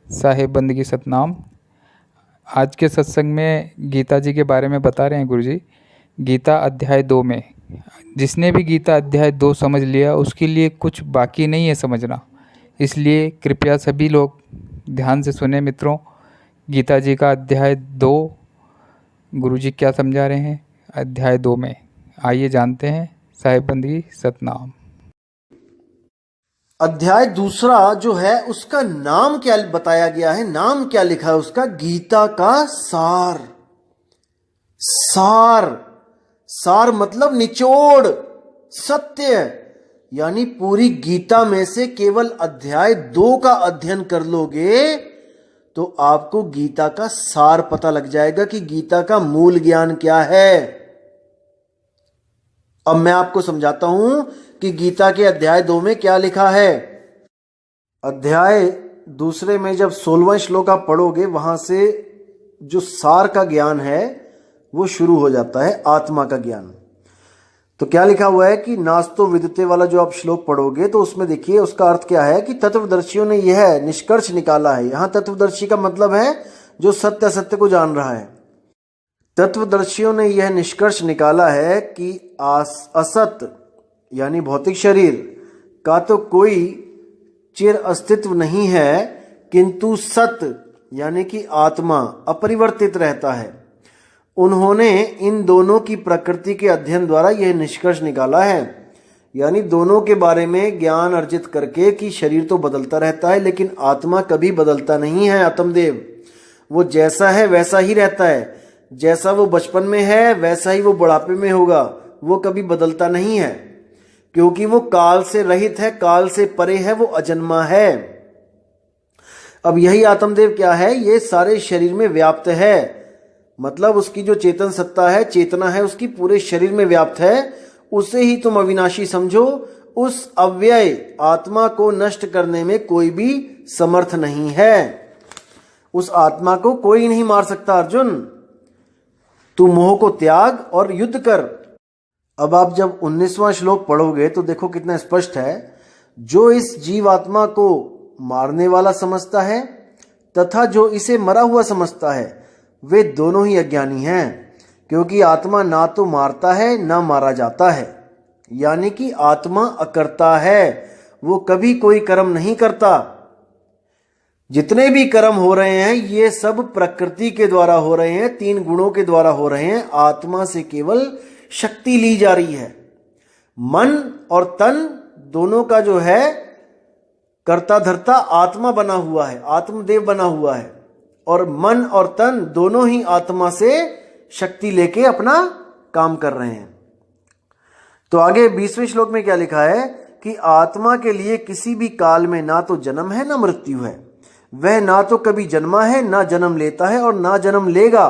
साहेब बंदगी सतनाम। आज के सत्संग में गीता जी के बारे में बता रहे हैं गुरु जी। गीता अध्याय 2 में जिसने भी गीता अध्याय 2 समझ लिया उसके लिए कुछ बाकी नहीं है समझना। इसलिए कृपया सभी लोग ध्यान से सुने मित्रों। गीता जी का अध्याय 2 गुरु जी क्या समझा रहे हैं अध्याय 2 में, आइए जानते हैं। साहेब बंदगी सतनाम। अध्याय दूसरा जो है उसका नाम क्या बताया गया है, नाम क्या लिखा है उसका? गीता का सार। सार, सार मतलब निचोड़, सत्य। यानी पूरी गीता में से केवल अध्याय 2 का अध्ययन कर लोगे तो आपको गीता का सार पता लग जाएगा कि गीता का मूल ज्ञान क्या है। अब मैं आपको समझाता हूं कि गीता के अध्याय 2 में क्या लिखा है। अध्याय दूसरे में जब 16वां श्लोक आप पढ़ोगे वहां से जो सार का ज्ञान है वो शुरू हो जाता है, आत्मा का ज्ञान। तो क्या लिखा हुआ है कि नास्तो विदते वाला जो आप श्लोक पढ़ोगे तो उसमें देखिए उसका अर्थ क्या है कि तत्वदर्शियों ने यह निष्कर्ष निकाला है। यहां तत्वदर्शी का मतलब है जो सत्य असत्य को जान रहा है। तत्वदर्शियों ने यह निष्कर्ष निकाला है कि असत यानी भौतिक शरीर का तो कोई चिर अस्तित्व नहीं है, किंतु सत यानी कि आत्मा अपरिवर्तित रहता है। उन्होंने इन दोनों की प्रकृति के अध्ययन द्वारा यह निष्कर्ष निकाला है, यानी दोनों के बारे में ज्ञान अर्जित करके कि शरीर तो बदलता रहता है लेकिन आत्मा कभी बदलता नहीं है। आत्मदेव वो जैसा है वैसा ही रहता है, जैसा वो बचपन में है वैसा ही वो बुढ़ापे में होगा, वो कभी बदलता नहीं है क्योंकि वो काल से रहित है, काल से परे है, वो अजन्मा है। अब यही आत्मदेव क्या है, ये सारे शरीर में व्याप्त है। मतलब उसकी जो चेतन सत्ता है, चेतना है, उसकी पूरे शरीर में व्याप्त है। उसे ही तुम अविनाशी समझो। उस अव्यय आत्मा को नष्ट करने में कोई भी समर्थ नहीं है। उस आत्मा को कोई नहीं मार सकता। अर्जुन तू मोह को त्याग और युद्ध कर। अब आप जब 19वां श्लोक पढ़ोगे तो देखो कितना स्पष्ट है। जो इस जीवात्मा को मारने वाला समझता है तथा जो इसे मरा हुआ समझता है वे दोनों ही अज्ञानी हैं, क्योंकि आत्मा ना तो मारता है ना मारा जाता है। यानी कि आत्मा अकर्ता है, वो कभी कोई कर्म नहीं करता। जितने भी कर्म हो रहे हैं ये सब प्रकृति के द्वारा हो रहे हैं, 3 गुणों के द्वारा हो रहे हैं। आत्मा से केवल शक्ति ली जा रही है। मन और तन दोनों का जो है कर्ता धर्ता आत्मा बना हुआ है, आत्मदेव बना हुआ है, और मन और तन दोनों ही आत्मा से शक्ति लेके अपना काम कर रहे हैं। तो आगे 20वें श्लोक में क्या लिखा है कि आत्मा के लिए किसी भी काल में ना तो जन्म है ना मृत्यु है। वह ना तो कभी जन्मा है ना जन्म लेता है और ना जन्म लेगा।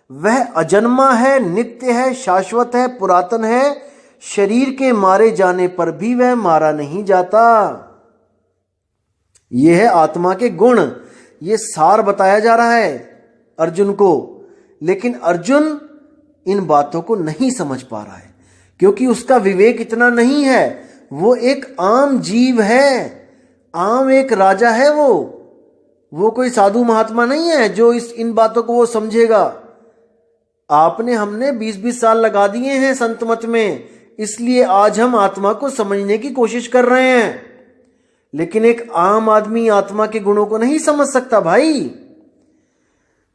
वह अजन्मा है, नित्य है, शाश्वत है, पुरातन है। शरीर के मारे जाने पर भी वह मारा नहीं जाता। यह है आत्मा के गुण। ये सार बताया जा रहा है अर्जुन को, लेकिन अर्जुन इन बातों को नहीं समझ पा रहा है क्योंकि उसका विवेक इतना नहीं है। वो एक आम जीव है, आम एक राजा है। वो कोई साधु महात्मा नहीं है जो इन बातों को वो समझेगा। आपने हमने 20-20 साल लगा दिए हैं संत मत में, इसलिए आज हम आत्मा को समझने की कोशिश कर रहे हैं। लेकिन एक आम आदमी आत्मा के गुणों को नहीं समझ सकता भाई।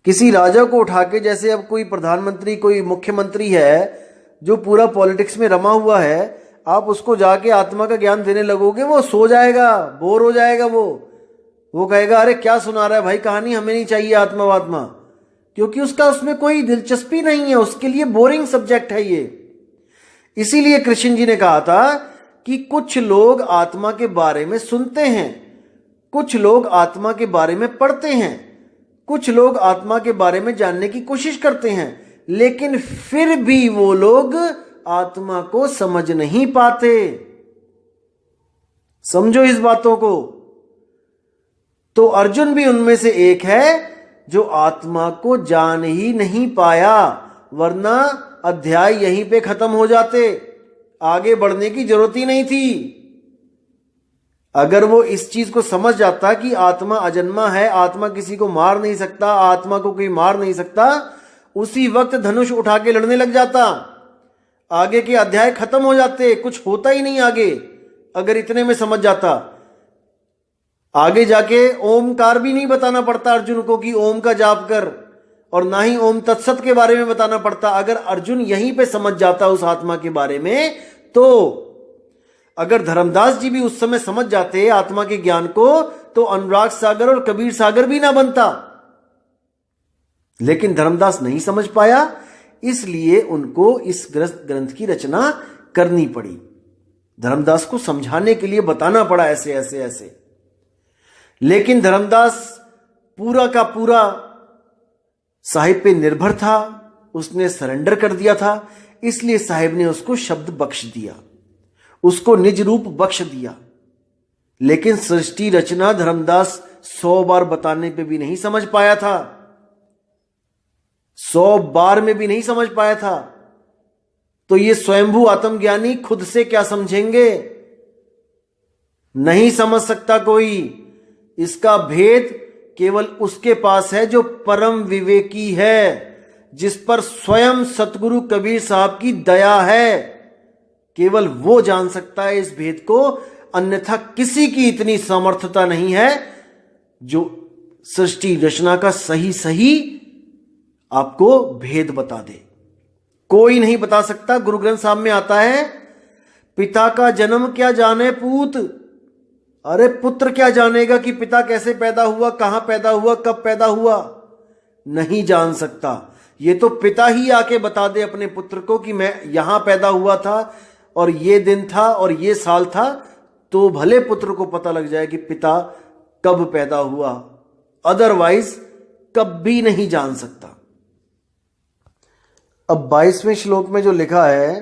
किसी राजा को उठा के, जैसे अब कोई प्रधानमंत्री कोई मुख्यमंत्री है जो पूरा पॉलिटिक्स में रमा हुआ है, आप उसको जाके आत्मा का ज्ञान देने लगोगे वो सो जाएगा, बोर हो जाएगा। वो कहेगा अरे क्या सुना रहा है भाई कहानी, हमें नहीं चाहिए आत्मा वात्मा, क्योंकि उसका उसमें कोई दिलचस्पी नहीं है। उसके लिए बोरिंग सब्जेक्ट है ये। इसीलिए कृष्ण जी ने कहा था कि कुछ लोग आत्मा के बारे में सुनते हैं, कुछ लोग आत्मा के बारे में पढ़ते हैं, कुछ लोग आत्मा के बारे में जानने की कोशिश करते हैं, लेकिन फिर भी वो लोग आत्मा को समझ नहीं पाते। समझो इस बातों को। तो अर्जुन भी उनमें से एक है जो आत्मा को जान ही नहीं पाया, वरना अध्याय यहीं पे खत्म हो जाते, आगे बढ़ने की जरूरत ही नहीं थी। अगर वो इस चीज को समझ जाता कि आत्मा अजन्मा है, आत्मा किसी को मार नहीं सकता, आत्मा को कोई मार नहीं सकता, उसी वक्त धनुष उठा के लड़ने लग जाता, आगे के अध्याय खत्म हो जाते, कुछ होता ही नहीं आगे। अगर इतने में समझ जाता, आगे जाके ओमकार भी नहीं बताना पड़ता अर्जुन को कि ओम का जाप कर, और ना ही ओम तत्सत के बारे में बताना पड़ता। अगर अर्जुन यहीं पे समझ जाता उस आत्मा के बारे में, तो अगर धर्मदास जी भी उस समय समझ जाते आत्मा के ज्ञान को, तो अनुराग सागर और कबीर सागर भी ना बनता। लेकिन धर्मदास नहीं समझ पाया, इसलिए उनको इस ग्रंथ की रचना करनी पड़ी। धर्मदास को समझाने के लिए बताना पड़ा ऐसे ऐसे ऐसे। लेकिन धर्मदास पूरा का पूरा साहिब पे निर्भर था, उसने सरेंडर कर दिया था, इसलिए साहिब ने उसको शब्द बख्श दिया, उसको निज रूप बख्श दिया। लेकिन सृष्टि रचना धर्मदास 100 बार बताने पे भी नहीं समझ पाया था, 100 बार में भी नहीं समझ पाया था। तो ये स्वयंभू आत्मज्ञानी खुद से क्या समझेंगे? नहीं समझ सकता कोई। इसका भेद केवल उसके पास है जो परम विवेकी है, जिस पर स्वयं सतगुरु कबीर साहब की दया है। केवल वो जान सकता है इस भेद को, अन्यथा किसी की इतनी सामर्थ्यता नहीं है जो सृष्टि रचना का सही सही आपको भेद बता दे। कोई नहीं बता सकता। गुरु ग्रंथ साहब में आता है, पिता का जन्म क्या जाने पूत। अरे पुत्र क्या जानेगा कि पिता कैसे पैदा हुआ, कहां पैदा हुआ, कब पैदा हुआ? नहीं जान सकता। ये तो पिता ही आके बता दे अपने पुत्र को कि मैं यहां पैदा हुआ था और ये दिन था और ये साल था, तो भले पुत्र को पता लग जाए कि पिता कब पैदा हुआ। अदरवाइज कभी नहीं जान सकता। अब 22वें श्लोक में जो लिखा है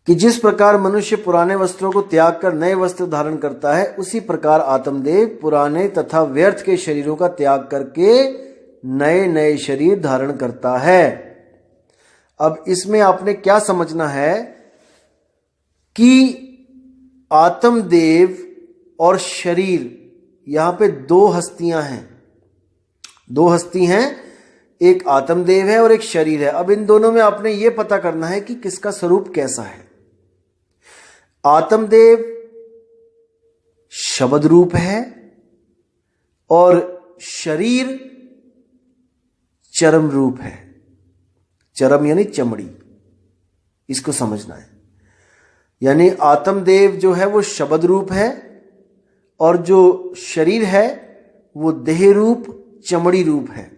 कि जिस प्रकार मनुष्य पुराने वस्त्रों को त्याग कर नए वस्त्र धारण करता है, उसी प्रकार आत्मदेव पुराने तथा व्यर्थ के शरीरों का त्याग करके नए नए शरीर धारण करता है। अब इसमें आपने क्या समझना है कि आत्मदेव और शरीर, यहां पे 2 हस्तियां हैं, 2 हस्ती हैं, एक आत्मदेव है और एक शरीर है। अब इन दोनों में आपने ये पता करना है कि किसका स्वरूप कैसा है। आत्मदेव शब्द रूप है और शरीर चरम रूप है। चरम यानी चमड़ी, इसको समझना है। यानी आत्मदेव जो है वो शब्द रूप है और जो शरीर है वो देह रूप चमड़ी रूप है।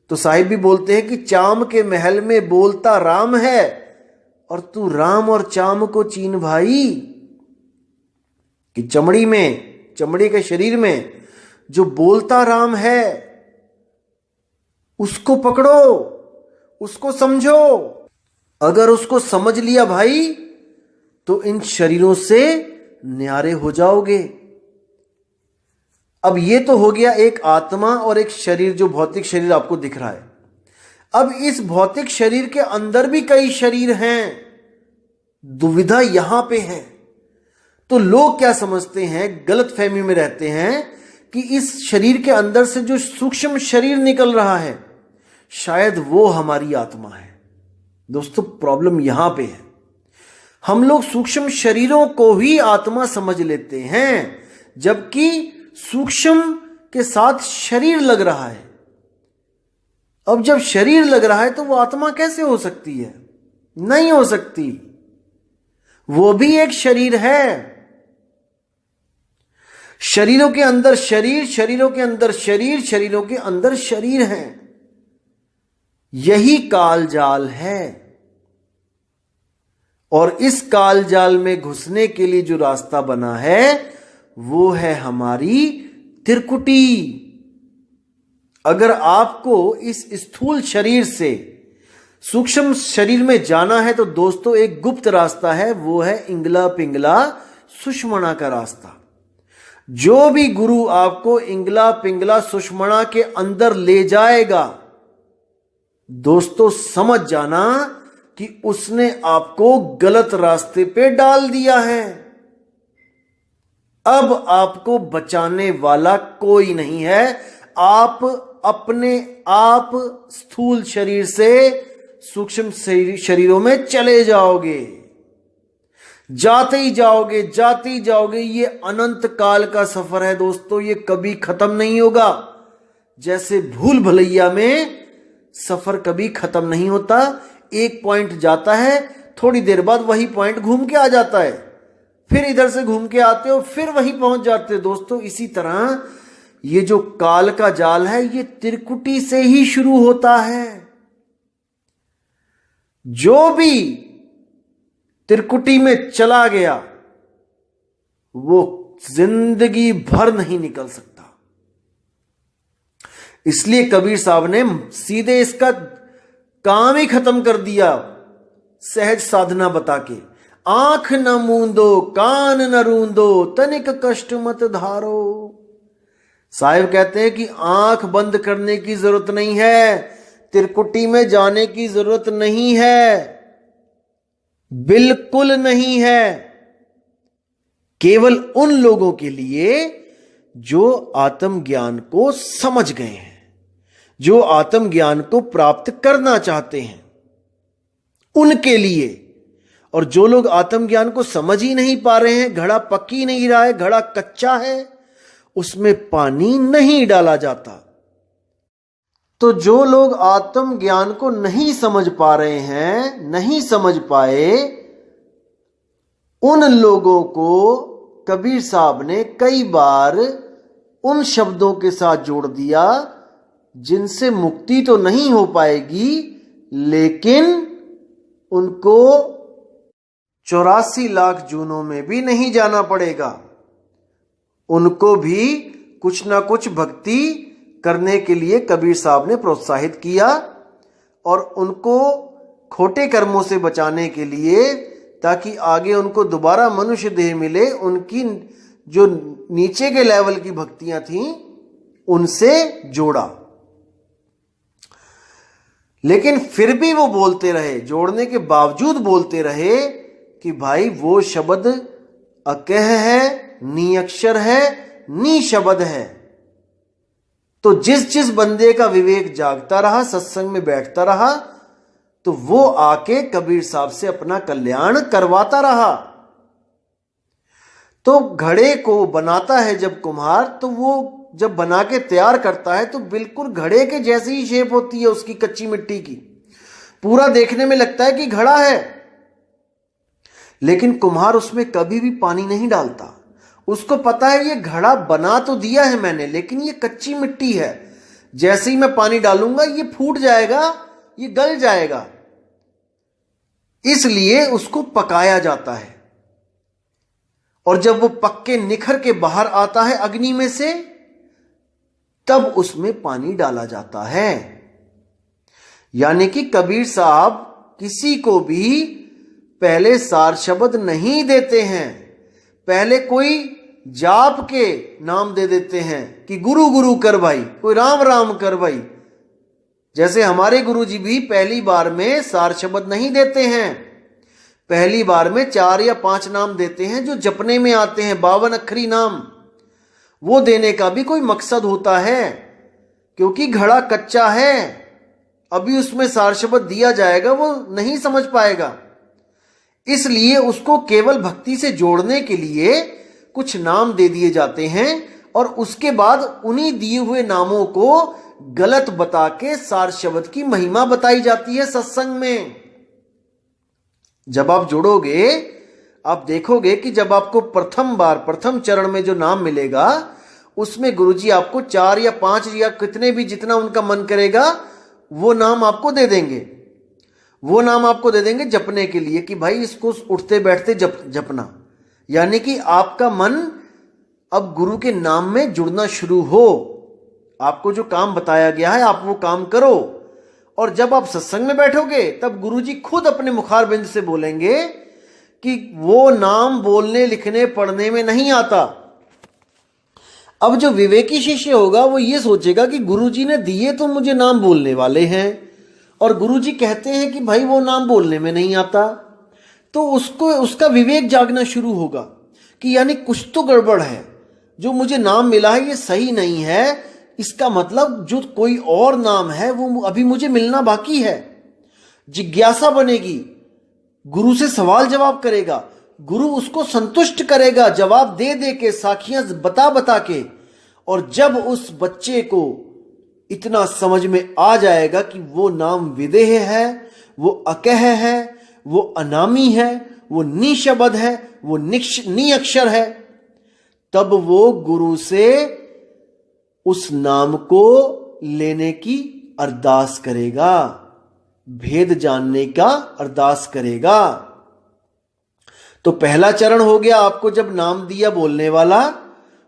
तो साहिब भी बोलते हैं कि चाम के महल में बोलता राम है और तू राम और चाम को चीन भाई। कि चमड़ी में, चमड़ी के शरीर में जो बोलता राम है उसको पकड़ो, उसको समझो। अगर उसको समझ लिया भाई तो इन शरीरों से न्यारे हो जाओगे। अब ये तो हो गया एक आत्मा और एक शरीर, जो भौतिक शरीर आपको दिख रहा है। अब इस भौतिक शरीर के अंदर भी कई शरीर हैं। दुविधा यहां पे है। तो लोग क्या समझते हैं, गलत फहमी में रहते हैं कि इस शरीर के अंदर से जो सूक्ष्म शरीर निकल रहा है शायद वो हमारी आत्मा है। दोस्तों प्रॉब्लम यहां पे है, हम लोग सूक्ष्म शरीरों को ही आत्मा समझ लेते हैं, जबकि सूक्ष्म के साथ शरीर लग रहा है। अब जब शरीर लग रहा है तो वो आत्मा कैसे हो सकती है? नहीं हो सकती। वो भी एक शरीर है। शरीरों के अंदर शरीर, शरीरों के अंदर शरीर, शरीरों के अंदर शरीर है। यही काल जाल है। और इस काल जाल में घुसने के लिए जो रास्ता बना है वो है हमारी त्रिकुटी। अगर आपको इस स्थूल शरीर से सूक्ष्म शरीर में जाना है तो दोस्तों एक गुप्त रास्ता है, वो है इंगला पिंगला सुषमणा का रास्ता। जो भी गुरु आपको इंगला पिंगला सुषमणा के अंदर ले जाएगा, दोस्तों समझ जाना कि उसने आपको गलत रास्ते पे डाल दिया है। अब आपको बचाने वाला कोई नहीं है। आप अपने आप स्थूल शरीर से सूक्ष्म शरीरों में चले जाओगे, जाते ही जाओगे, जाते ही जाओगे। ये अनंत काल का सफर है दोस्तों, ये कभी खत्म नहीं होगा। जैसे भूल भुलैया में सफर कभी खत्म नहीं होता, एक पॉइंट जाता है, थोड़ी देर बाद वही पॉइंट घूम के आ जाता है, फिर इधर से घूम के आते हो, फिर वहीं पहुंच जाते हो दोस्तों। इसी तरह ये जो काल का जाल है ये त्रिकुटी से ही शुरू होता है। जो भी त्रिकुटी में चला गया वो जिंदगी भर नहीं निकल सकता। इसलिए कबीर साहब ने सीधे इसका काम ही खत्म कर दिया, सहज साधना बता के। आंख न मूंदो, कान न रूंदो, तनिक कष्ट मत धारो। साहिब कहते हैं कि आंख बंद करने की जरूरत नहीं है, त्रिकुटी में जाने की जरूरत नहीं है, बिल्कुल नहीं है। केवल उन लोगों के लिए जो आत्मज्ञान को समझ गए हैं, जो आत्मज्ञान को प्राप्त करना चाहते हैं, उनके लिए। और जो लोग आत्मज्ञान को समझ ही नहीं पा रहे हैं, घड़ा पक ही नहीं रहा है, घड़ा कच्चा है, उसमें पानी नहीं डाला जाता। तो जो लोग आत्मज्ञान को नहीं समझ पा रहे हैं, नहीं समझ पाए, उन लोगों को कबीर साहब ने कई बार उन शब्दों के साथ जोड़ दिया जिनसे मुक्ति तो नहीं हो पाएगी, लेकिन उनको 84 लाख जूनों में भी नहीं जाना पड़ेगा। उनको भी कुछ ना कुछ भक्ति करने के लिए कबीर साहब ने प्रोत्साहित किया, और उनको खोटे कर्मों से बचाने के लिए, ताकि आगे उनको दोबारा मनुष्य देह मिले, उनकी जो नीचे के लेवल की भक्तियां थीं उनसे जोड़ा। लेकिन फिर भी वो बोलते रहे, जोड़ने के बावजूद बोलते रहे कि भाई वो शब्द अकह है, नी अक्षर है, नी शब्द है। तो जिस जिस बंदे का विवेक जागता रहा, सत्संग में बैठता रहा, तो वो आके कबीर साहब से अपना कल्याण करवाता रहा। तो घड़े को बनाता है जब कुम्हार, तो वो जब बना के तैयार करता है तो बिल्कुल घड़े के जैसी ही शेप होती है उसकी, कच्ची मिट्टी की। पूरा देखने में लगता है कि घड़ा है, लेकिन कुम्हार उसमें कभी भी पानी नहीं डालता। उसको पता है ये घड़ा बना तो दिया है मैंने, लेकिन ये कच्ची मिट्टी है, जैसे ही मैं पानी डालूंगा ये फूट जाएगा, ये गल जाएगा। इसलिए उसको पकाया जाता है, और जब वो पक के निखर के बाहर आता है अग्नि में से, तब उसमें पानी डाला जाता है। यानी कि कबीर साहब किसी को भी पहले सार शब्द नहीं देते हैं, पहले कोई जाप के नाम दे देते हैं कि गुरु गुरु कर भाई, कोई राम राम कर भाई। जैसे हमारे गुरुजी भी पहली बार में सार शब्द नहीं देते हैं, पहली बार में 4 या 5 नाम देते हैं जो जपने में आते हैं, 52 अक्षरी नाम। वो देने का भी कोई मकसद होता है, क्योंकि घड़ा कच्चा है, अभी उसमें सार शब्द दिया जाएगा वो नहीं समझ पाएगा। इसलिए उसको केवल भक्ति से जोड़ने के लिए कुछ नाम दे दिए जाते हैं, और उसके बाद उन्हीं दिए हुए नामों को गलत बता के सार शब्द की महिमा बताई जाती है सत्संग में। जब आप जुड़ोगे आप देखोगे कि जब आपको प्रथम चरण में जो नाम मिलेगा, उसमें गुरुजी आपको 4 या 5 या कितने भी, जितना उनका मन करेगा वो नाम आपको दे देंगे। वो नाम आपको दे देंगे जपने के लिए कि भाई इसको उठते बैठते जपना। यानी कि आपका मन अब गुरु के नाम में जुड़ना शुरू हो, आपको जो काम बताया गया है आप वो काम करो। और जब आप सत्संग में बैठोगे तब गुरुजी खुद अपने मुखार बिंद से बोलेंगे कि वो नाम बोलने लिखने पढ़ने में नहीं आता। अब जो विवेकी शिष्य होगा वो ये सोचेगा कि गुरुजी ने दिए तो मुझे नाम बोलने वाले हैं, और गुरुजी कहते हैं कि भाई वो नाम बोलने में नहीं आता, तो उसको उसका विवेक जागना शुरू होगा कि यानी कुछ तो गड़बड़ है, जो मुझे नाम मिला है ये सही नहीं है, इसका मतलब जो कोई और नाम है वो अभी मुझे मिलना बाकी है। जिज्ञासा बनेगी, गुरु से सवाल जवाब करेगा, गुरु उसको संतुष्ट करेगा जवाब दे दे के, साखियां बता बता के। और जब उस बच्चे को इतना समझ में आ जाएगा कि वो नाम विदेह है, वो अकह है, वो अनामी है, वो निशब्द है, वो निअक्षर है, तब वो गुरु से उस नाम को लेने की अरदास करेगा, भेद जानने का अरदास करेगा। तो पहला चरण हो गया आपको जब नाम दिया बोलने वाला।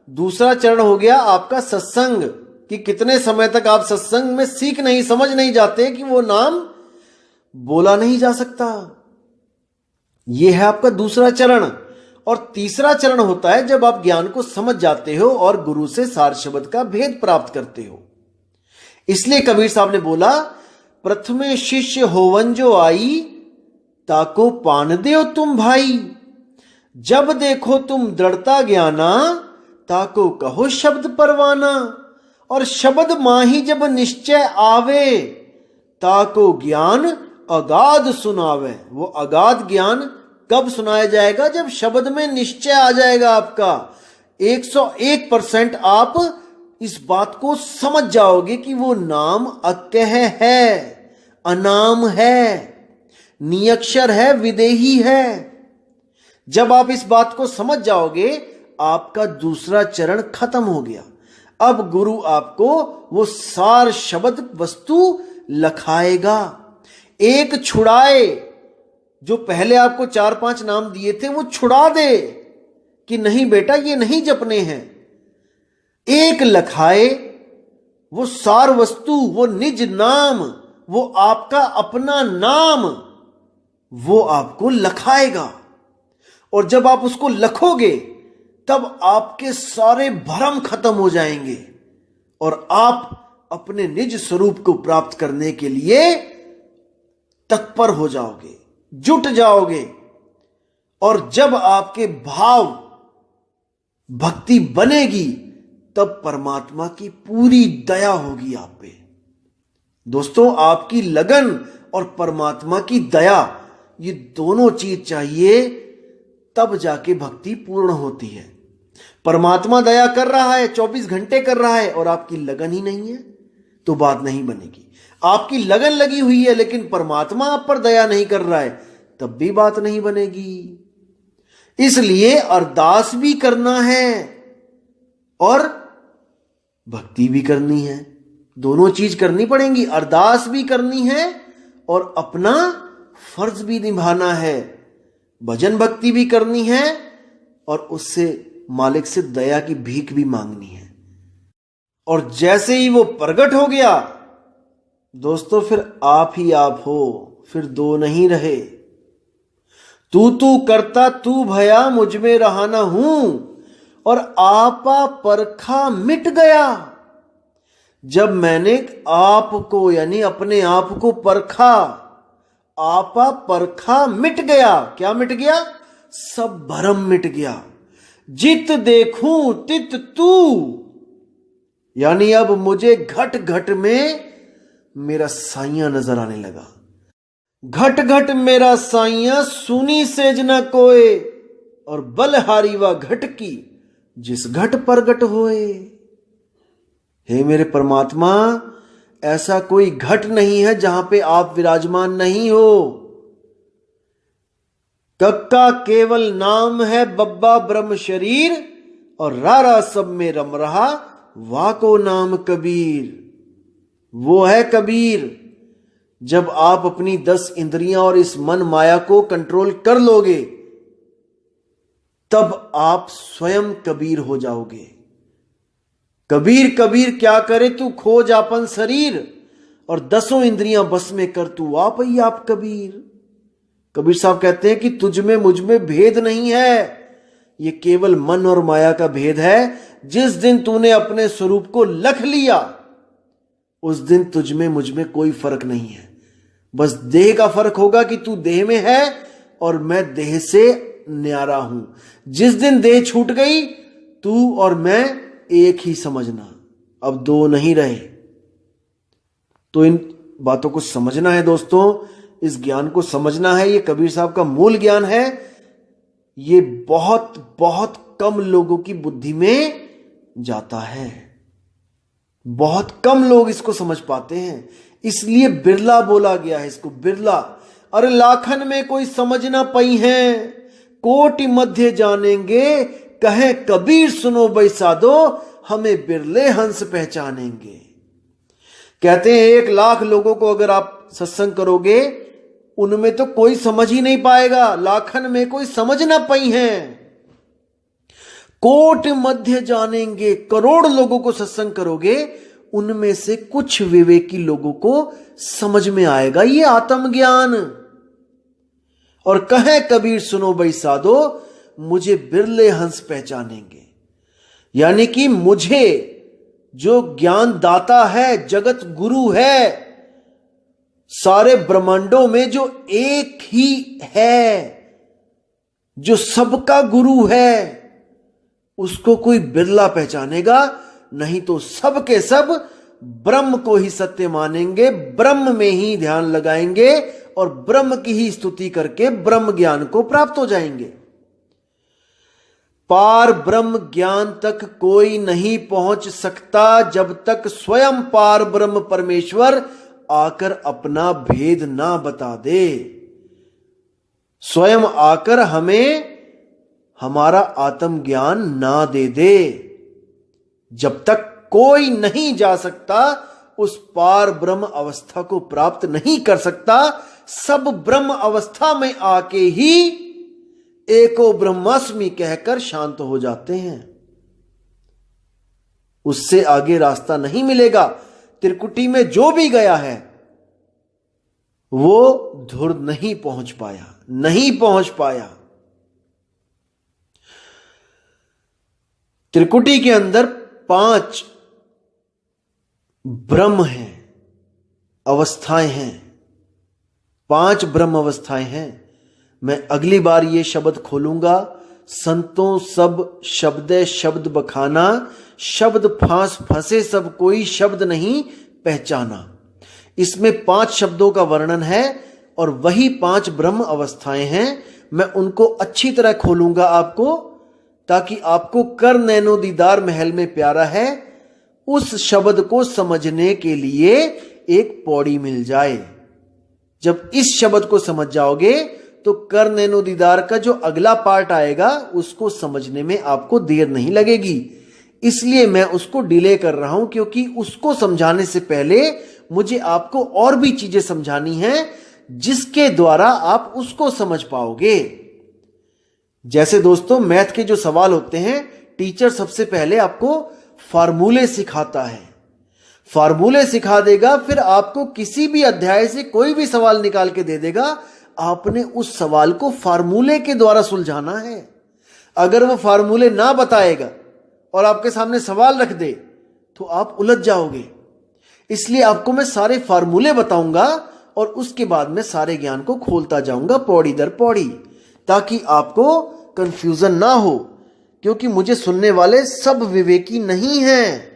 दूसरा चरण हो गया आपका सत्संग, कि कितने समय तक आप सत्संग में सीख नहीं समझ नहीं जाते कि वो नाम बोला नहीं जा सकता। यह है आपका दूसरा चरण। और तीसरा चरण होता है जब आप ज्ञान को समझ जाते हो और गुरु से सार शब्द का भेद प्राप्त करते हो। इसलिए कबीर साहब ने बोला, प्रथमे शिष्य होवन जो आई, ताको पान देओ तुम भाई। जब देखो तुम दृढ़ता ज्ञाना, ताको कहो शब्द परवाना। और शब्द माही जब निश्चय आवे, ताको ज्ञान अगाध सुनावे। वो अगाध ज्ञान कब सुनाया जाएगा? जब शब्द में निश्चय आ जाएगा आपका। 101% आप इस बात को समझ जाओगे कि वो नाम अकह है, अनाम है, निअक्षर है, विदेही है। जब आप इस बात को समझ जाओगे, आपका दूसरा चरण खत्म हो गया। अब गुरु आपको वो सार शब्द वस्तु लखाएगा। एक छुड़ाए, जो पहले आपको 4-5 नाम दिए थे वो छुड़ा दे कि नहीं बेटा ये नहीं जपने हैं। एक लखाए, वो सार वस्तु, वो निज नाम, वो आपका अपना नाम, वो आपको लखाएगा। और जब आप उसको लखोगे तब आपके सारे भ्रम खत्म हो जाएंगे और आप अपने निज स्वरूप को प्राप्त करने के लिए तत्पर हो जाओगे, जुट जाओगे। और जब आपके भाव भक्ति बनेगी तब परमात्मा की पूरी दया होगी आप पे। दोस्तों, आपकी लगन और परमात्मा की दया, ये दोनों चीज चाहिए, तब जाके भक्ति पूर्ण होती है। परमात्मा दया कर रहा है, 24 घंटे कर रहा है, और आपकी लगन ही नहीं है तो बात नहीं बनेगी। आपकी लगन लगी हुई है लेकिन परमात्मा आप पर दया नहीं कर रहा है, तब भी बात नहीं बनेगी। इसलिए अरदास भी करना है और भक्ति भी करनी है। दोनों चीज करनी पड़ेंगी। अरदास भी करनी है और अपना फर्ज भी निभाना है। भजन भक्ति भी करनी है और उससे मालिक से दया की भीख भी मांगनी है। और जैसे ही वो प्रकट हो गया दोस्तों, फिर आप ही आप हो, फिर दो नहीं रहे। तू करता तू भया, मुझ में रहा ना हूं, और आपा परखा मिट गया। जब मैंने आपको यानी अपने आप को परखा, आपा परखा मिट गया। क्या मिट गया? सब भरम मिट गया। जित देखूं तित तू, यानी अब मुझे घट घट में मेरा साइया नजर आने लगा। घट घट मेरा साइया, सुनी सेज न कोय, और बलहारी व घट की जिस घट प्रगट होए। हे मेरे परमात्मा, ऐसा कोई घट नहीं है जहां पे आप विराजमान नहीं हो। कक्का केवल नाम है, बब्बा ब्रह्म शरीर, और रारा सब में रम रहा, वाको नाम कबीर। वो है कबीर। जब आप अपनी 10 इंद्रियां और इस मन माया को कंट्रोल कर लोगे, तब आप स्वयं कबीर हो जाओगे। कबीर कबीर क्या करे तू, खोज आपन शरीर, और 10 इंद्रियां बस में कर तू आप ही आप कबीर। कबीर साहब कहते हैं कि तुझ में मुझ में भेद नहीं है, ये केवल मन और माया का भेद है। जिस दिन तूने अपने स्वरूप को लख लिया, उस दिन तुझ में मुझ में कोई फर्क नहीं है। बस देह का फर्क होगा कि तू देह में है और मैं देह से न्यारा हूं। जिस दिन देह छूट गई तू और मैं एक ही समझना, अब दो नहीं रहे। तो इन बातों को समझना है दोस्तों, इस ज्ञान को समझना है। ये कबीर साहब का मूल ज्ञान है। ये बहुत बहुत कम लोगों की बुद्धि में जाता है, बहुत कम लोग इसको समझ पाते हैं, इसलिए बिरला बोला गया है इसको, बिरला। अरे लाखन में कोई समझ ना पई है, कोटि मध्य जानेंगे, कहे कबीर सुनो बैसादो, हमें बिरले हंस पहचानेंगे। कहते हैं 1,00,000 लोगों को अगर आप सत्संग करोगे, उनमें तो कोई समझ ही नहीं पाएगा, लाखन में कोई समझ ना पई है। कोटि मध्य जानेंगे, करोड़ लोगों को सत्संग करोगे, उनमें से कुछ विवेकी लोगों को समझ में आएगा ये आत्मज्ञान। और कहे कबीर सुनो बैसादो, मुझे बिरले हंस पहचानेंगे। यानी कि मुझे जो ज्ञान दाता है, जगत गुरु है, सारे ब्रह्मांडों में जो एक ही है, जो सबका गुरु है, उसको कोई बिरला पहचानेगा। नहीं तो सब के सब ब्रह्म को ही सत्य मानेंगे, ब्रह्म में ही ध्यान लगाएंगे और ब्रह्म की ही स्तुति करके ब्रह्म ज्ञान को प्राप्त हो जाएंगे। पार ब्रह्म ज्ञान तक कोई नहीं पहुंच सकता जब तक स्वयं पार ब्रह्म परमेश्वर आकर अपना भेद ना बता दे, स्वयं आकर हमें हमारा आत्मज्ञान ना दे दे। जब तक कोई नहीं जा सकता, उस पार ब्रह्म अवस्था को प्राप्त नहीं कर सकता। सब ब्रह्म अवस्था में आके ही एको ब्रह्मास्मि कहकर शांत हो जाते हैं, उससे आगे रास्ता नहीं मिलेगा। त्रिकुटी में जो भी गया है वो धुर नहीं पहुंच पाया, नहीं पहुंच पाया। त्रिकुटी के अंदर 5 ब्रह्म हैं, अवस्थाएं हैं, 5 ब्रह्म अवस्थाएं हैं। मैं अगली बार ये शब्द खोलूंगा, संतों सब शब्दे शब्द बखाना, शब्द फांस फंसे सब कोई शब्द नहीं पहचाना। इसमें 5 शब्दों का वर्णन है और वही 5 ब्रह्म अवस्थाएं हैं। मैं उनको अच्छी तरह खोलूंगा आपको, ताकि आपको कर नैनो दीदार महल में प्यारा है उस शब्द को समझने के लिए एक पौड़ी मिल जाए। जब इस शब्द को समझ जाओगे तो कर नैनो दीदार का जो अगला पार्ट आएगा उसको समझने में आपको देर नहीं लगेगी। इसलिए मैं उसको डिले कर रहा हूं, क्योंकि उसको समझाने से पहले मुझे आपको और भी चीजें समझानी हैं जिसके द्वारा आप उसको समझ पाओगे। जैसे दोस्तों मैथ के जो सवाल होते हैं, टीचर सबसे पहले आपको फार्मूले सिखाता है, फार्मूले सिखा देगा, फिर आपको किसी भी अध्याय से कोई भी सवाल निकाल के दे देगा। आपने उस सवाल को फार्मूले के द्वारा सुलझाना है। अगर वो फार्मूले ना बताएगा और आपके सामने सवाल रख दे तो आप उलझ जाओगे। इसलिए आपको मैं सारे फार्मूले बताऊंगा और उसके बाद में सारे ज्ञान को खोलता जाऊंगा पौड़ी दर पौड़ी, ताकि आपको कंफ्यूजन ना हो। क्योंकि मुझे सुनने वाले सब विवेकी नहीं हैं।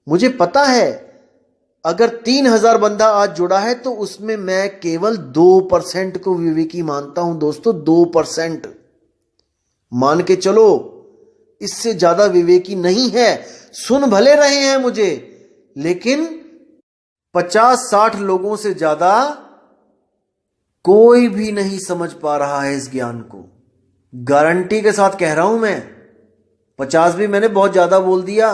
मुझे पता है अगर 3000 बंदा आज जुड़ा है तो उसमें मैं केवल 2% को विवेकी मानता हूं दोस्तों, 2% मान के चलो, इससे ज्यादा विवेकी नहीं है। सुन भले रहे हैं मुझे, लेकिन 50-60 लोगों से ज्यादा कोई भी नहीं समझ पा रहा है इस ज्ञान को। गारंटी के साथ कह रहा हूं मैं, 50 भी मैंने बहुत ज्यादा बोल दिया।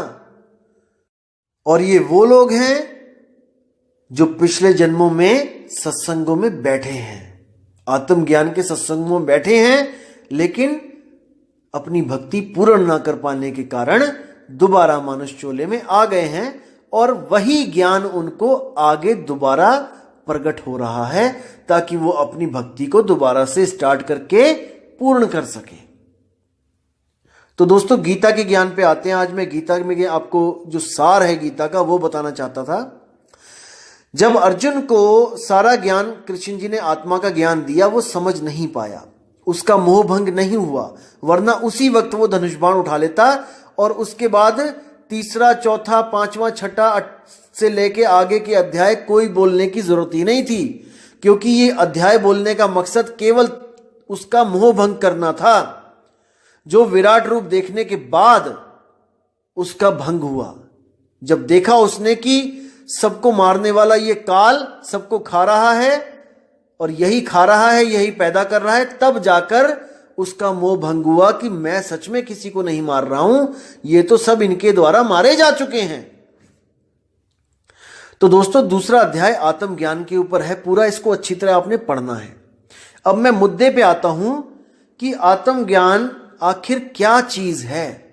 और ये वो लोग हैं जो पिछले जन्मों में सत्संगों में बैठे हैं, आत्मज्ञान के सत्संगों में बैठे हैं, लेकिन अपनी भक्ति पूर्ण ना कर पाने के कारण दोबारा मानुष चोले में आ गए हैं और वही ज्ञान उनको आगे दोबारा प्रकट हो रहा है, ताकि वो अपनी भक्ति को दोबारा से स्टार्ट करके पूर्ण कर सके। तो दोस्तों गीता के ज्ञान पे आते हैं। आज मैं गीता में आपको जो सार है गीता का वो बताना चाहता था। जब अर्जुन को सारा ज्ञान कृष्ण जी ने आत्मा का ज्ञान दिया, वो समझ नहीं पाया। उसका मोह भंग नहीं हुआ, वरना उसी वक्त वो धनुष बाण उठा लेता और उसके बाद तीसरा, चौथा, पांचवा, छठा से लेके आगे के अध्याय कोई बोलने की जरूरत ही नहीं थी, क्योंकि ये अध्याय बोलने का मकसद केवल उसका मोह भंग करना था, जो विराट रूप देखने के बाद उसका भंग हुआ। जब देखा उसने कि सबको मारने वाला ये काल सबको खा रहा है और यही खा रहा है, यही पैदा कर रहा है, तब जाकर उसका मोह भंग हुआ कि मैं सच में किसी को नहीं मार रहा हूं, ये तो सब इनके द्वारा मारे जा चुके हैं। तो दोस्तों, दूसरा अध्याय आत्मज्ञान के ऊपर है, पूरा इसको अच्छी तरह आपने पढ़ना है। अब मैं मुद्दे पे आता हूं कि आत्मज्ञान आखिर क्या चीज है।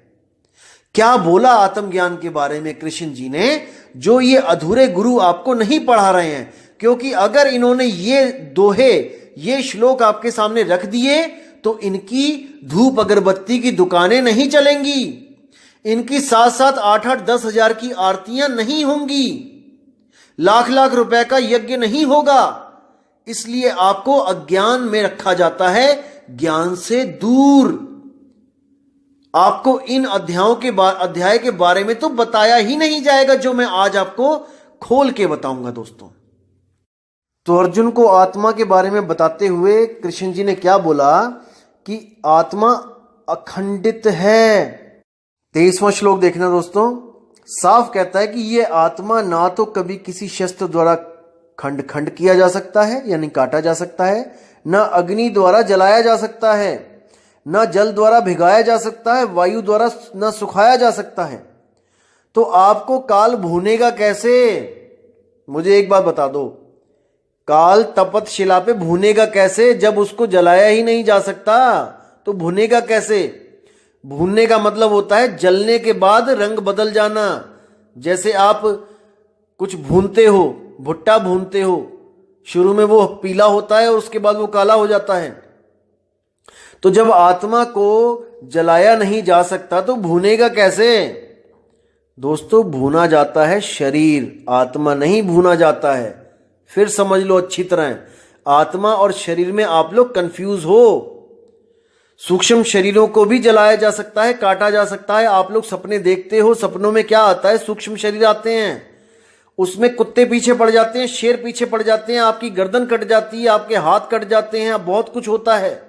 क्या बोला आत्मज्ञान के बारे में कृष्ण जी ने, जो ये अधूरे गुरु आपको नहीं पढ़ा रहे हैं। क्योंकि अगर इन्होंने ये दोहे, ये श्लोक आपके सामने रख दिए तो इनकी धूप अगरबत्ती की दुकानें नहीं चलेंगी, इनकी 7-7, 8-8, 10 हजार की आरतियां नहीं होंगी, लाख लाख रुपए का यज्ञ नहीं होगा। इसलिए आपको अज्ञान में रखा जाता है, ज्ञान से दूर। आपको इन अध्याय के बारे में तो बताया ही नहीं जाएगा, जो मैं आज आपको खोल के बताऊंगा दोस्तों। तो अर्जुन को आत्मा के बारे में बताते हुए कृष्ण जी ने क्या बोला कि आत्मा अखंडित है। 23वां श्लोक देखना दोस्तों, साफ कहता है कि यह आत्मा ना तो कभी किसी शस्त्र द्वारा खंड खंड किया जा सकता है, यानी काटा जा सकता है, न अग्नि द्वारा जलाया जा सकता है, न जल द्वारा भिगाया जा सकता है, वायु द्वारा न सुखाया जा सकता है। तो आपको काल भूनेगा कैसे? मुझे एक बात बता दो, काल तपत शिला पे भूनेगा कैसे? जब उसको जलाया ही नहीं जा सकता तो भूनेगा कैसे? भूनने का मतलब होता है जलने के बाद रंग बदल जाना। जैसे आप कुछ भूनते हो, भुट्टा भूनते हो, शुरू में वो पीला होता है और उसके बाद वो काला हो जाता है। तो जब आत्मा को जलाया नहीं जा सकता तो भूनेगा कैसे? दोस्तों, भूना जाता है शरीर, आत्मा नहीं भूना जाता है। फिर समझ लो अच्छी तरह, आत्मा और शरीर में आप लोग कंफ्यूज हो। सूक्ष्म शरीरों को भी जलाया जा सकता है, काटा जा सकता है। आप लोग सपने देखते हो, सपनों में क्या आता है? सूक्ष्म शरीर आते हैं, उसमें कुत्ते पीछे पड़ जाते हैं, शेर पीछे पड़ जाते हैं, आपकी गर्दन कट जाती है, आपके हाथ कट जाते हैं, बहुत कुछ होता है।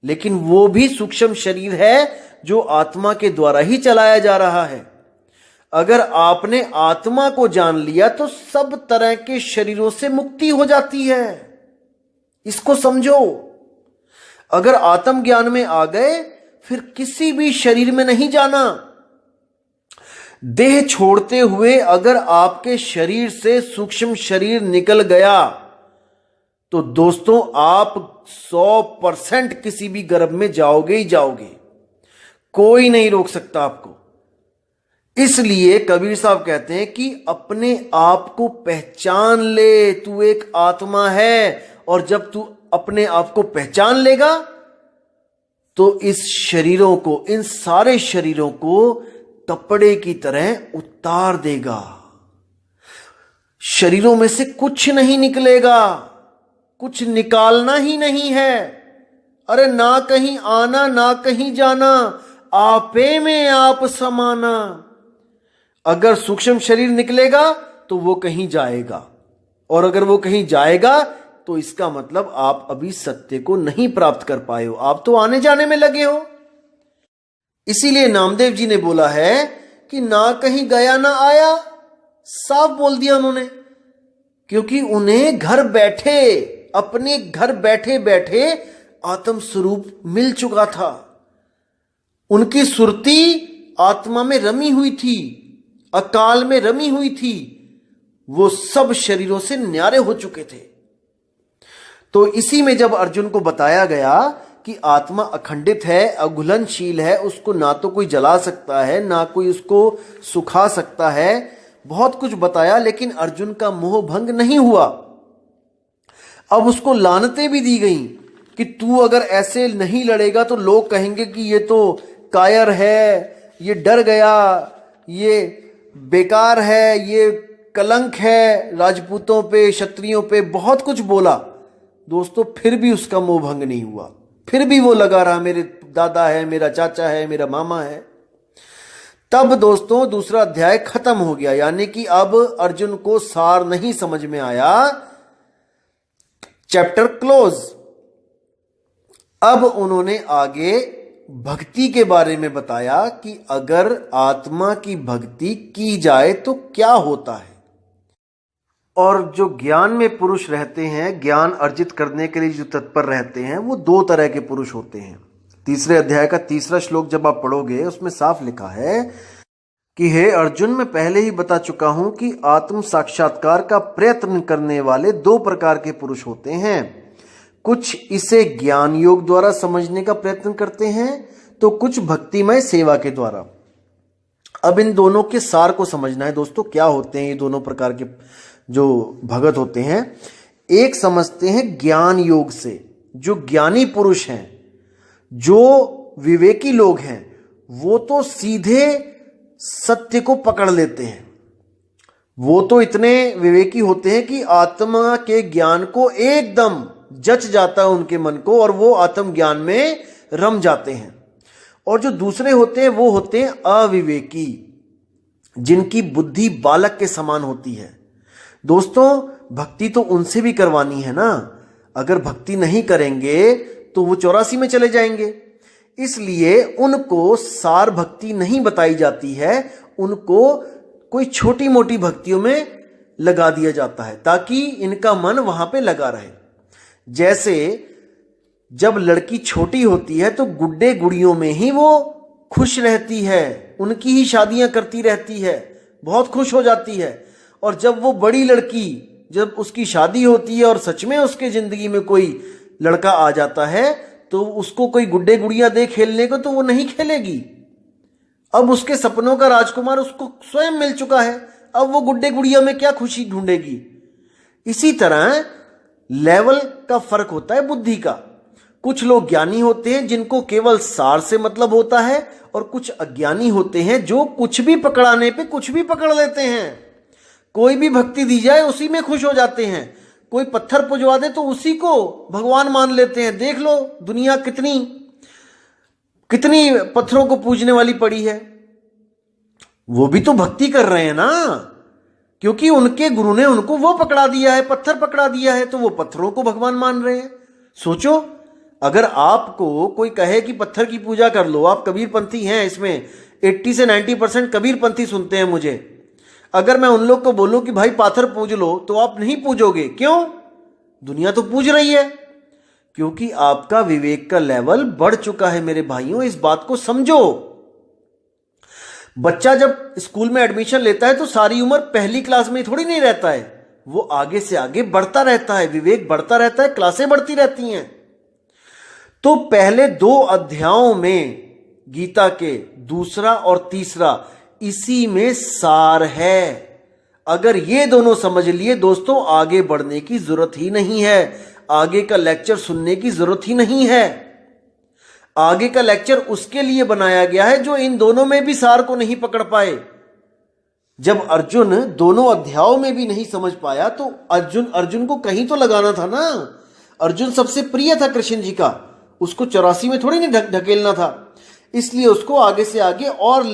लेकिन वो भी सूक्ष्म शरीर है जो आत्मा के द्वारा ही चलाया जा रहा है। अगर आपने आत्मा को जान लिया तो सब तरह के शरीरों से मुक्ति हो जाती है। इसको समझो। अगर आत्म ज्ञान में आ गए फिर किसी भी शरीर में नहीं जाना। देह छोड़ते हुए अगर आपके शरीर से सूक्ष्म शरीर निकल गया तो दोस्तों आप 100% किसी भी गर्भ में जाओगे ही जाओगे, कोई नहीं रोक सकता आपको। इसलिए कबीर साहब कहते हैं कि अपने आप को पहचान ले, तू एक आत्मा है। और जब तू अपने आप को पहचान लेगा तो इस शरीरों को, इन सारे शरीरों को कपड़े की तरह उतार देगा। शरीरों में से कुछ नहीं निकलेगा, कुछ निकालना ही नहीं है। अरे ना कहीं आना ना कहीं जाना, आपे में आप समाना। अगर सूक्ष्म शरीर निकलेगा तो वो कहीं जाएगा, और अगर वो कहीं जाएगा तो इसका मतलब आप अभी सत्य को नहीं प्राप्त कर पाए हो, आप तो आने जाने में लगे हो। इसीलिए नामदेव जी ने बोला है कि ना कहीं गया ना आया, साफ बोल दिया उन्होंने। क्योंकि उन्हें घर बैठे, अपने घर बैठे बैठे आत्म स्वरूप मिल चुका था। उनकी सुरती आत्मा में रमी हुई थी, अकाल में रमी हुई थी। वो सब शरीरों से न्यारे हो चुके थे। तो इसी में जब अर्जुन को बताया गया कि आत्मा अखंडित है, अघुलनशील है, उसको ना तो कोई जला सकता है ना कोई उसको सुखा सकता है, बहुत कुछ बताया, लेकिन अर्जुन का मोह भंग नहीं हुआ। अब उसको लानतें भी दी गई कि तू अगर ऐसे नहीं लड़ेगा तो लोग कहेंगे कि ये तो कायर है, ये डर गया, ये बेकार है, ये कलंक है राजपूतों पे, क्षत्रियों पे, बहुत कुछ बोला। दोस्तों फिर भी उसका मोह भंग नहीं हुआ। फिर भी वो लगा रहा, मेरे दादा है, मेरा चाचा है, मेरा मामा है। तब दोस्तों दूसरा अध्याय खत्म हो गया, यानी कि अब अर्जुन को सार नहीं समझ में आया, चैप्टर क्लोज। अब उन्होंने आगे भक्ति के बारे में बताया कि अगर आत्मा की भक्ति की जाए तो क्या होता है। और जो ज्ञान में पुरुष रहते हैं, ज्ञान अर्जित करने के लिए जो तत्पर रहते हैं, वो दो तरह के पुरुष होते हैं। तीसरे अध्याय का तीसरा श्लोक जब आप पढ़ोगे उसमें साफ लिखा है कि हे अर्जुन, मैं पहले ही बता चुका हूं कि आत्म साक्षात्कार का प्रयत्न करने वाले दो प्रकार के पुरुष होते हैं। कुछ इसे ज्ञान योग द्वारा समझने का प्रयत्न करते हैं, तो कुछ भक्तिमय सेवा के द्वारा। अब इन दोनों के सार को समझना है दोस्तों, क्या होते हैं ये दोनों प्रकार के जो भगत होते हैं। एक समझते हैं ज्ञान योग से, जो ज्ञानी पुरुष हैं, जो विवेकी लोग हैं, वो तो सीधे सत्य को पकड़ लेते हैं। वो तो इतने विवेकी होते हैं कि आत्मा के ज्ञान को एकदम जच जाता है उनके मन को, और वो आत्म ज्ञान में रम जाते हैं। और जो दूसरे होते हैं वो होते हैं अविवेकी, जिनकी बुद्धि बालक के समान होती है। दोस्तों भक्ति तो उनसे भी करवानी है ना, अगर भक्ति नहीं करेंगे तो वो 84 में चले जाएंगे। इसलिए उनको सार भक्ति नहीं बताई जाती है, उनको कोई छोटी मोटी भक्तियों में लगा दिया जाता है ताकि इनका मन वहां पे लगा रहे। जैसे जब लड़की छोटी होती है तो गुड्डे गुड़ियों में ही वो खुश रहती है, उनकी ही शादियां करती रहती है, बहुत खुश हो जाती है। और जब वो बड़ी लड़की, जब उसकी शादी होती है और सच में उसके जिंदगी में कोई लड़का आ जाता है, तो उसको कोई गुड्डे गुड़िया दे खेलने को तो वो नहीं खेलेगी। अब उसके सपनों का राजकुमार उसको स्वयं मिल चुका है, अब वो गुड्डे गुड़िया में क्या खुशी ढूंढेगी। इसी तरह लेवल का फर्क होता है बुद्धि का। कुछ लोग ज्ञानी होते हैं जिनको केवल सार से मतलब होता है, और कुछ अज्ञानी होते हैं जो कुछ भी पकड़ाने पे कुछ भी पकड़ लेते हैं। कोई भी भक्ति दी जाए उसी में खुश हो जाते हैं, कोई पत्थर पुजवा दे तो उसी को भगवान मान लेते हैं। देख लो दुनिया कितनी कितनी पत्थरों को पूजने वाली पड़ी है। वो भी तो भक्ति कर रहे हैं ना, क्योंकि उनके गुरु ने उनको वो पकड़ा दिया है, पत्थर पकड़ा दिया है, तो वो पत्थरों को भगवान मान रहे हैं। सोचो अगर आपको कोई कहे कि पत्थर की पूजा कर लो, आप कबीरपंथी हैं, इसमें 80 से 90% कबीरपंथी सुनते हैं मुझे। अगर मैं उन लोग को बोलूं कि भाई पाथर पूज लो, तो आप नहीं पूजोगे। क्यों? दुनिया तो पूज रही है, क्योंकि आपका विवेक का लेवल बढ़ चुका है। मेरे भाइयों इस बात को समझो। बच्चा जब स्कूल में एडमिशन लेता है तो सारी उम्र पहली क्लास में थोड़ी नहीं रहता है, वो आगे से आगे बढ़ता रहता है, विवेक बढ़ता रहता है, क्लासें बढ़ती रहती हैं। तो पहले 2 अध्यायों में गीता के दूसरा और तीसरा, इसी में सार है। अगर ये दोनों समझ लिए दोस्तों, आगे बढ़ने की जरूरत ही नहीं है, आगे का लेक्चर सुनने की जरूरत ही नहीं है। आगे का लेक्चर उसके लिए बनाया गया है जो इन दोनों में भी सार को नहीं पकड़ पाए। जब अर्जुन दोनों अध्यायों में भी नहीं समझ पाया तो अर्जुन को कहीं तो लगाना था ना। अर्जुन सबसे प्रिय था कृष्ण जी का, उसको 84 में थोड़ी नहीं ढकेलना था। इसलिए उसको आगे से आगे और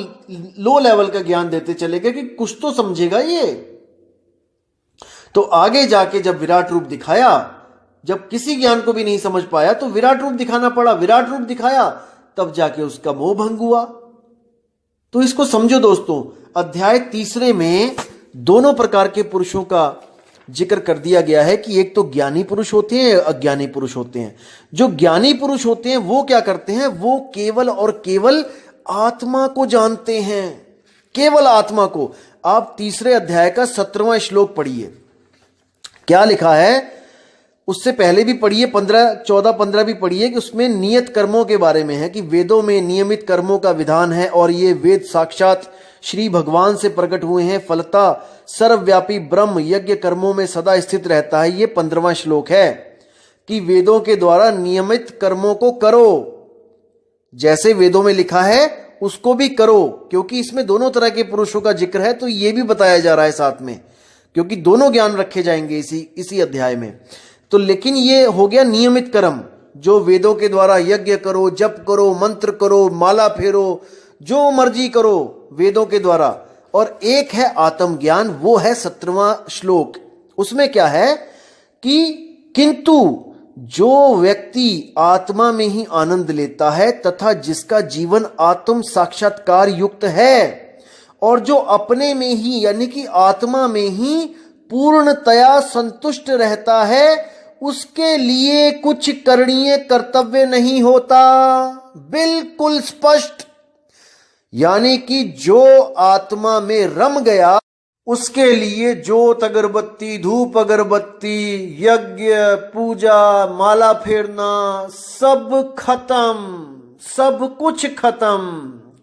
लो लेवल का ज्ञान देते चले गए कि कुछ तो समझेगा ये। तो आगे जाके जब विराट रूप दिखाया, जब किसी ज्ञान को भी नहीं समझ पाया तो विराट रूप दिखाना पड़ा, विराट रूप दिखाया, तब जाके उसका मोह भंग हुआ। तो इसको समझो दोस्तों, अध्याय तीसरे में दोनों प्रकार के पुरुषों का जिक्र कर दिया गया है कि एक तो ज्ञानी पुरुष होते हैं, अज्ञानी पुरुष होते हैं। जो ज्ञानी पुरुष होते हैं वो क्या करते हैं, वो केवल और केवल आत्मा को जानते हैं, केवल आत्मा को। आप तीसरे अध्याय का 17वां श्लोक पढ़िए, क्या लिखा है। उससे पहले भी पढ़िए, 14, 15 भी पढ़िए, कि उसमें नियत कर्मों के बारे में है कि वेदों में नियमित कर्मों का विधान है और ये वेद साक्षात श्री भगवान से प्रकट हुए हैं। फलता सर्वव्यापी ब्रह्म यज्ञ कर्मों में सदा स्थित रहता है। ये 15वां श्लोक है कि वेदों के द्वारा नियमित कर्मों को करो, जैसे वेदों में लिखा है उसको भी करो, क्योंकि इसमें दोनों तरह के पुरुषों का जिक्र है। तो ये भी बताया जा रहा है साथ में, क्योंकि दोनों ज्ञान रखे जाएंगे इसी अध्याय में। तो लेकिन ये हो गया नियमित कर्म, जो वेदों के द्वारा यज्ञ करो, जप करो, मंत्र करो, माला फेरो, जो मर्जी करो वेदों के द्वारा। और एक है आत्मज्ञान, वो है 17वां श्लोक। उसमें क्या है कि किंतु जो व्यक्ति आत्मा में ही आनंद लेता है तथा जिसका जीवन आत्म साक्षात्कार युक्त है और जो अपने में ही यानी कि आत्मा में ही पूर्णतया संतुष्ट रहता है, उसके लिए कुछ करणीय कर्तव्य नहीं होता। बिल्कुल स्पष्ट। यानी कि जो आत्मा में रम गया उसके लिए जोत अगरबत्ती, धूप अगरबत्ती, यज्ञ, पूजा, माला फेरना सब खत्म, सब कुछ खत्म,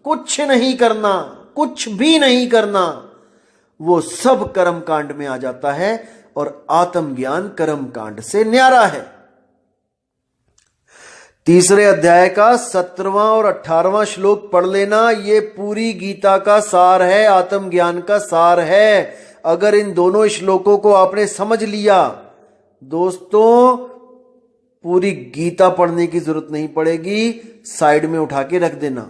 कुछ नहीं करना, कुछ भी नहीं करना, वो सब कर्म कांड में आ जाता है और आत्मज्ञान कर्म कांड से न्यारा है। तीसरे अध्याय का 17वां और 18वां श्लोक पढ़ लेना। ये पूरी गीता का सार है, आत्मज्ञान का सार है। अगर इन दोनों श्लोकों को आपने समझ लिया दोस्तों, पूरी गीता पढ़ने की जरूरत नहीं पड़ेगी, साइड में उठा के रख देना।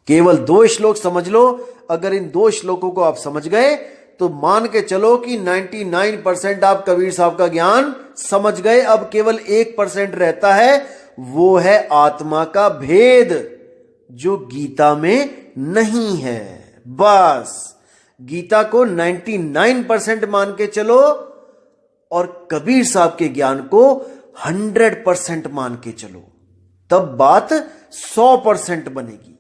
केवल 2 श्लोक समझ लो। अगर इन 2 श्लोकों को आप समझ गए तो मान के चलो कि 99% आप कबीर साहब का ज्ञान समझ गए। अब केवल 1% रहता है, वो है आत्मा का भेद जो गीता में नहीं है। बस गीता को 99% मान के चलो और कबीर साहब के ज्ञान को 100% मान के चलो, तब बात 100% बनेगी।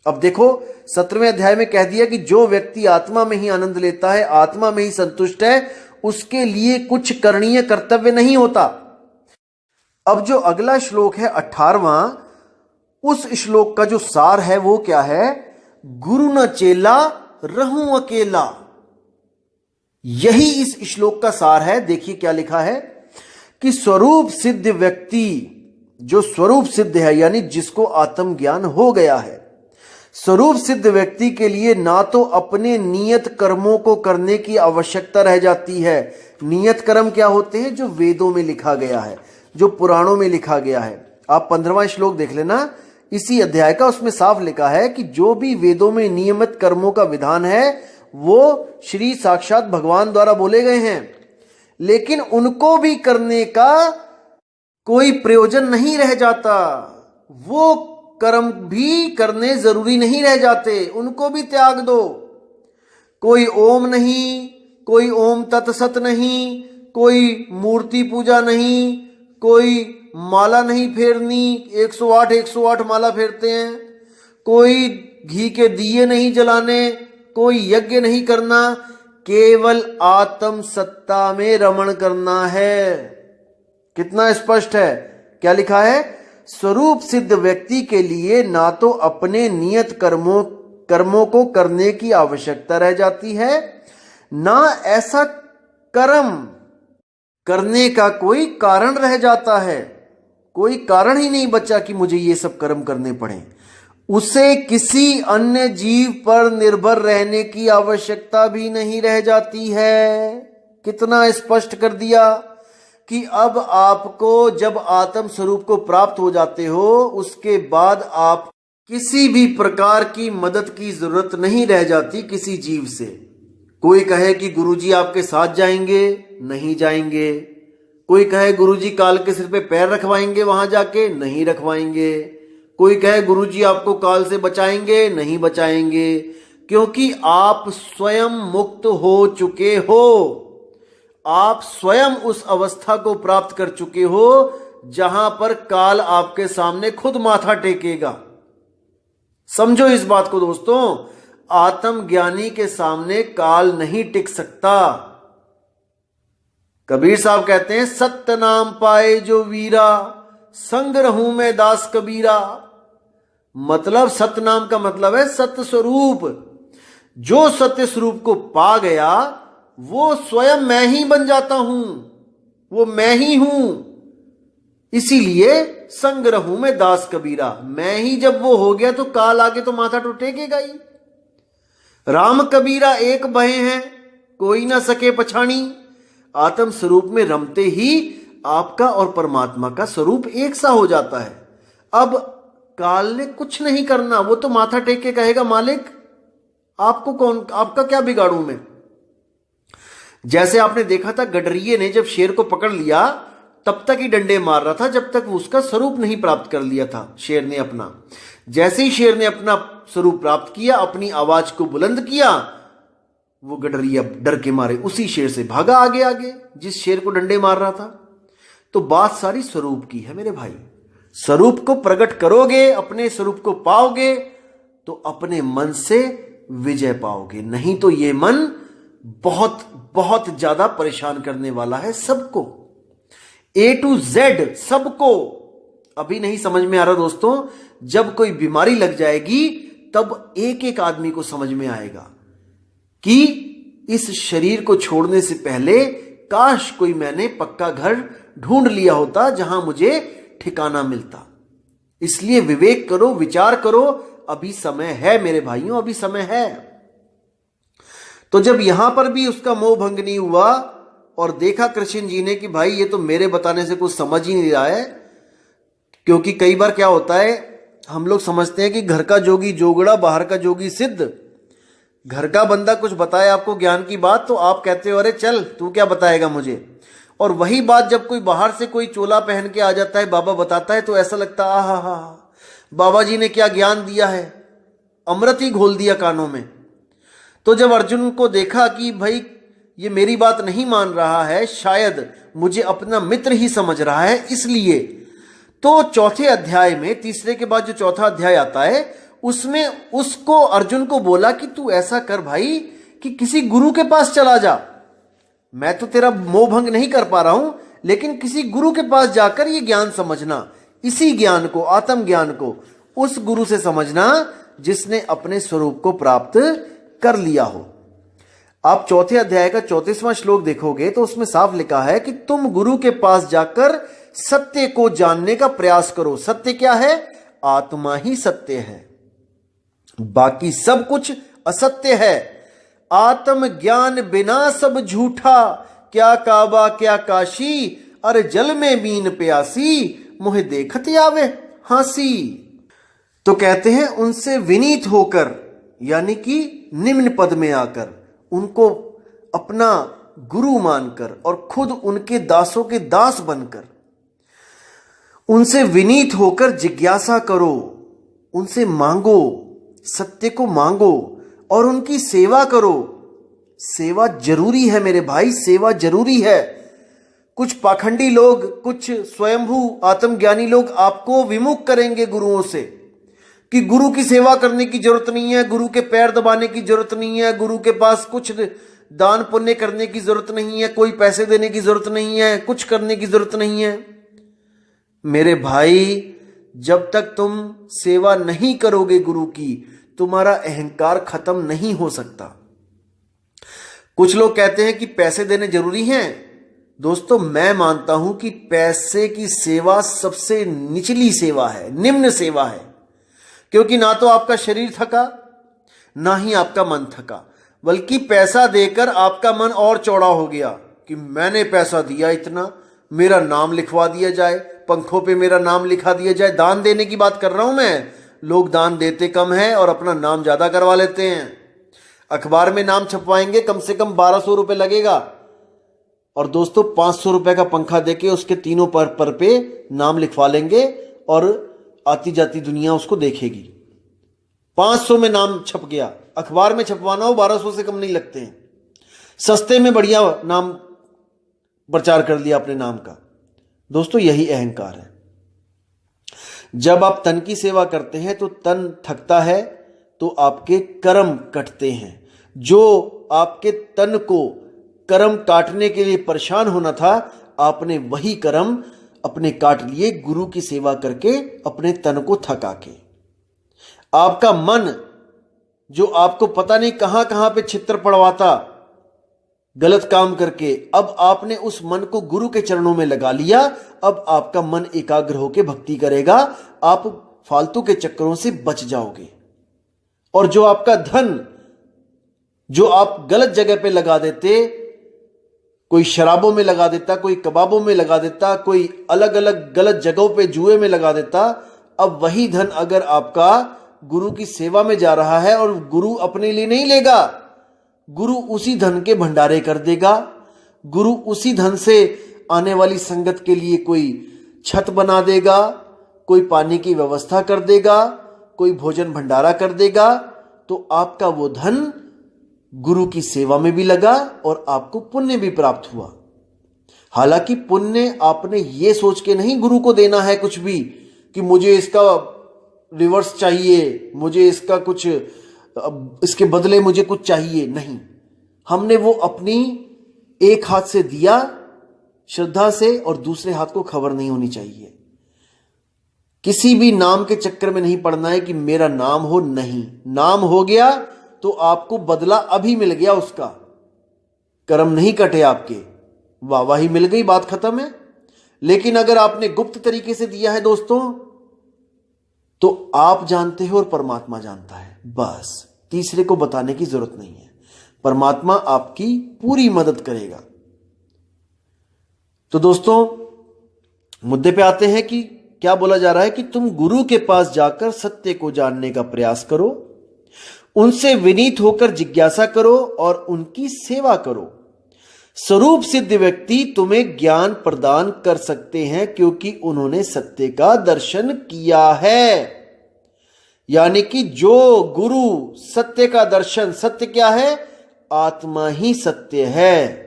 अब देखो 17वें अध्याय में कह दिया कि जो व्यक्ति आत्मा में ही आनंद लेता है, आत्मा में ही संतुष्ट है, उसके लिए कुछ करणीय कर्तव्य नहीं होता। अब जो अगला श्लोक है 18वां, उस श्लोक का जो सार है वो क्या है? गुरु न चेला रहूं अकेला। यही इस श्लोक का सार है। देखिए क्या लिखा है कि स्वरूप सिद्ध व्यक्ति, जो स्वरूप सिद्ध है यानी जिसको आत्मज्ञान हो गया है, स्वरूप सिद्ध व्यक्ति के लिए ना तो अपने नियत कर्मों को करने की आवश्यकता रह जाती है। नियत कर्म क्या होते हैं? जो वेदों में लिखा गया है, जो पुराणों में लिखा गया है। आप 15वां श्लोक देख लेना इसी अध्याय का, उसमें साफ लिखा है कि जो भी वेदों में नियमित कर्मों का विधान है वो श्री साक्षात भगवान द्वारा बोले गए हैं, लेकिन उनको भी करने का कोई प्रयोजन नहीं रह जाता। वो कर्म भी करने जरूरी नहीं रह जाते, उनको भी त्याग दो। कोई ओम नहीं, कोई ओम तत्सत नहीं, कोई मूर्ति पूजा नहीं, कोई माला नहीं फेरनी, 108 माला फेरते हैं, कोई घी के दिए नहीं जलाने, कोई यज्ञ नहीं करना, केवल आत्म सत्ता में रमण करना है। कितना स्पष्ट है, क्या लिखा है? स्वरूप सिद्ध व्यक्ति के लिए ना तो अपने नियत कर्मों को करने की आवश्यकता रह जाती है, ना ऐसा कर्म करने का कोई कारण रह जाता है। कोई कारण ही नहीं बचा कि मुझे ये सब कर्म करने पड़े। उसे किसी अन्य जीव पर निर्भर रहने की आवश्यकता भी नहीं रह जाती है। कितना स्पष्ट कर दिया कि अब आपको जब आत्म स्वरूप को प्राप्त हो जाते हो, उसके बाद आप किसी भी प्रकार की मदद की जरूरत नहीं रह जाती किसी जीव से। कोई कहे कि गुरुजी आपके साथ जाएंगे, नहीं जाएंगे। कोई कहे गुरुजी काल के सिर पे पैर रखवाएंगे, वहां जाके नहीं रखवाएंगे। कोई कहे गुरुजी आपको काल से बचाएंगे, नहीं बचाएंगे, क्योंकि आप स्वयं मुक्त हो चुके हो। आप स्वयं उस अवस्था को प्राप्त कर चुके हो जहां पर काल आपके सामने खुद माथा टेकेगा। समझो इस बात को दोस्तों, आत्मज्ञानी के सामने काल नहीं टिक सकता। कबीर साहब कहते हैं, सत्य नाम पाए जो वीरा, संग रहूं मैं दास कबीरा। मतलब सत्य नाम का मतलब है सत्य स्वरूप। जो सत्य स्वरूप को पा गया वो स्वयं मैं ही बन जाता हूं, वो मैं ही हूं। इसीलिए संग रहूं मैं दास कबीरा। मैं ही जब वो हो गया तो काल आगे तो माथा तो टेकेगा ही। राम कबीरा एक भय हैं, कोई ना सके पछाणी। आत्म स्वरूप में रमते ही आपका और परमात्मा का स्वरूप एक सा हो जाता है। अब काल ने कुछ नहीं करना, वो तो माथा टेक के कहेगा मालिक आपको कौन, आपका क्या बिगाड़ू मैं। जैसे आपने देखा था गडरिये ने जब शेर को पकड़ लिया तब तक ही डंडे मार रहा था जब तक वो उसका स्वरूप नहीं प्राप्त कर लिया था शेर ने अपना। जैसे ही शेर ने अपना स्वरूप प्राप्त किया, अपनी आवाज को बुलंद किया, वो गडरिया डर के मारे उसी शेर से भागा आगे आगे जिस शेर को डंडे मार रहा था। तो बात सारी स्वरूप की है मेरे भाई। स्वरूप को प्रकट करोगे, अपने स्वरूप को पाओगे तो अपने मन से विजय पाओगे, नहीं तो ये मन बहुत बहुत ज्यादा परेशान करने वाला है सबको, A to Z सबको। अभी नहीं समझ में आ रहा दोस्तों, जब कोई बीमारी लग जाएगी तब एक एक आदमी को समझ में आएगा कि इस शरीर को छोड़ने से पहले काश कोई मैंने पक्का घर ढूंढ लिया होता जहां मुझे ठिकाना मिलता। इसलिए विवेक करो, विचार करो, अभी समय है मेरे भाइयों, अभी समय है। तो जब यहां पर भी उसका मोह भंग नहीं हुआ और देखा कृष्ण जी ने कि भाई ये तो मेरे बताने से कुछ समझ ही नहीं रहा है, क्योंकि कई बार क्या होता है हम लोग समझते हैं कि घर का जोगी जोगड़ा बाहर का जोगी सिद्ध। घर का बंदा कुछ बताए आपको ज्ञान की बात तो आप कहते हो अरे चल तू क्या बताएगा मुझे, और वही बात जब कोई बाहर से कोई चोला पहन के आ जाता है, बाबा बताता है, तो ऐसा लगता है आहा हा बाबा जी ने क्या ज्ञान दिया है, अमृत ही घोल दिया कानों में। तो जब अर्जुन को देखा कि भाई ये मेरी बात नहीं मान रहा है, शायद मुझे अपना मित्र ही समझ रहा है, इसलिए तो चौथे अध्याय में, तीसरे के बाद जो चौथा अध्याय आता है उसमें उसको अर्जुन को बोला कि तू ऐसा कर भाई कि किसी गुरु के पास चला जा, मैं तो तेरा मोह भंग नहीं कर पा रहा हूं, लेकिन किसी गुरु के पास जाकर ये ज्ञान समझना, इसी ज्ञान को, आत्म ज्ञान को उस गुरु से समझना जिसने अपने स्वरूप को प्राप्त कर लिया हो। आप चौथे अध्याय का 34वां श्लोक देखोगे तो उसमें साफ लिखा है कि तुम गुरु के पास जाकर सत्य को जानने का प्रयास करो। सत्य क्या है? आत्मा ही सत्य है, बाकी सब कुछ असत्य है। आत्म ज्ञान बिना सब झूठा, क्या काबा क्या काशी, अरे जल में बीन प्यासी, मुझे देखत आवे हासी। तो कहते हैं उनसे विनीत होकर, यानी कि निम्न पद में आकर, उनको अपना गुरु मानकर और खुद उनके दासों के दास बनकर उनसे विनीत होकर जिज्ञासा करो, उनसे मांगो, सत्य को मांगो और उनकी सेवा करो। सेवा जरूरी है मेरे भाई, सेवा जरूरी है। कुछ पाखंडी लोग, कुछ स्वयंभू आत्मज्ञानी लोग आपको विमुख करेंगे गुरुओं से कि गुरु की सेवा करने की जरूरत नहीं है, गुरु के पैर दबाने की जरूरत नहीं है, गुरु के पास कुछ दान पुण्य करने की जरूरत नहीं है, कोई पैसे देने की जरूरत नहीं है, कुछ करने की जरूरत नहीं है। मेरे भाई, जब तक तुम सेवा नहीं करोगे गुरु की, तुम्हारा अहंकार खत्म नहीं हो सकता। कुछ लोग कहते हैं कि पैसे देने जरूरी हैं। दोस्तों, मैं मानता हूं कि पैसे की सेवा सबसे निचली सेवा है, निम्न सेवा है, क्योंकि ना तो आपका शरीर थका, ना ही आपका मन थका, बल्कि पैसा देकर आपका मन और चौड़ा हो गया कि मैंने पैसा दिया इतना, मेरा नाम लिखवा दिया जाए, पंखों पे मेरा नाम लिखा दिया जाए। दान देने की बात कर रहा हूं मैं। लोग दान देते कम है और अपना नाम ज्यादा करवा लेते हैं। अखबार में नाम छपवाएंगे, कम से कम 1200 रुपए लगेगा, और दोस्तों 500 रुपए का पंखा देके उसके तीनों पर पे नाम लिखवा लेंगे और आती जाती दुनिया उसको देखेगी। 500 में नाम छप गया। अखबार में छपवाना हो 1200 से कम नहीं लगते हैं। सस्ते में बढ़िया नाम प्रचार कर दिया अपने नाम का। दोस्तों, यही अहंकार है। जब आप तन की सेवा करते हैं तो तन थकता है, तो आपके कर्म कटते हैं। जो आपके तन को कर्म काटने के लिए परेशान होना था, आपने वही कर्म अपने काट लिए गुरु की सेवा करके, अपने तन को थका के। आपका मन जो आपको पता नहीं कहां कहां पे छित्र पड़वाता गलत काम करके, अब आपने उस मन को गुरु के चरणों में लगा लिया। अब आपका मन एकाग्र होकर भक्ति करेगा, आप फालतू के चक्करों से बच जाओगे। और जो आपका धन जो आप गलत जगह पे लगा देते, कोई शराबों में लगा देता, कोई कबाबों में लगा देता, कोई अलग अलग गलत जगहों पे जुए में लगा देता। अब वही धन अगर आपका गुरु की सेवा में जा रहा है और गुरु अपने लिए नहीं लेगा, गुरु उसी धन के भंडारे कर देगा, गुरु उसी धन से आने वाली संगत के लिए कोई छत बना देगा, कोई पानी की व्यवस्था कर देगा, कोई भोजन भंडारा कर देगा, तो आपका वो धन गुरु की सेवा में भी लगा और आपको पुण्य भी प्राप्त हुआ। हालांकि पुण्य आपने ये सोच के नहीं गुरु को देना है कुछ भी कि मुझे इसका रिवर्स चाहिए, मुझे इसका कुछ, इसके बदले मुझे कुछ चाहिए, नहीं। हमने वो अपनी एक हाथ से दिया श्रद्धा से और दूसरे हाथ को खबर नहीं होनी चाहिए। किसी भी नाम के चक्कर में नहीं पड़ना है कि मेरा नाम हो, नहीं। नाम हो गया तो आपको बदला अभी मिल गया, उसका कर्म नहीं कटे आपके, वाहवाही मिल गई, बात खत्म है। लेकिन अगर आपने गुप्त तरीके से दिया है दोस्तों, तो आप जानते हो और परमात्मा जानता है, बस तीसरे को बताने की जरूरत नहीं है। परमात्मा आपकी पूरी मदद करेगा। तो दोस्तों मुद्दे पे आते हैं कि क्या बोला जा रहा है कि तुम गुरु के पास जाकर सत्य को जानने का प्रयास करो, उनसे विनीत होकर जिज्ञासा करो और उनकी सेवा करो। स्वरूप सिद्ध व्यक्ति तुम्हें ज्ञान प्रदान कर सकते हैं क्योंकि उन्होंने सत्य का दर्शन किया है। यानी कि जो गुरु सत्य का दर्शन, सत्य क्या है? आत्मा ही सत्य है।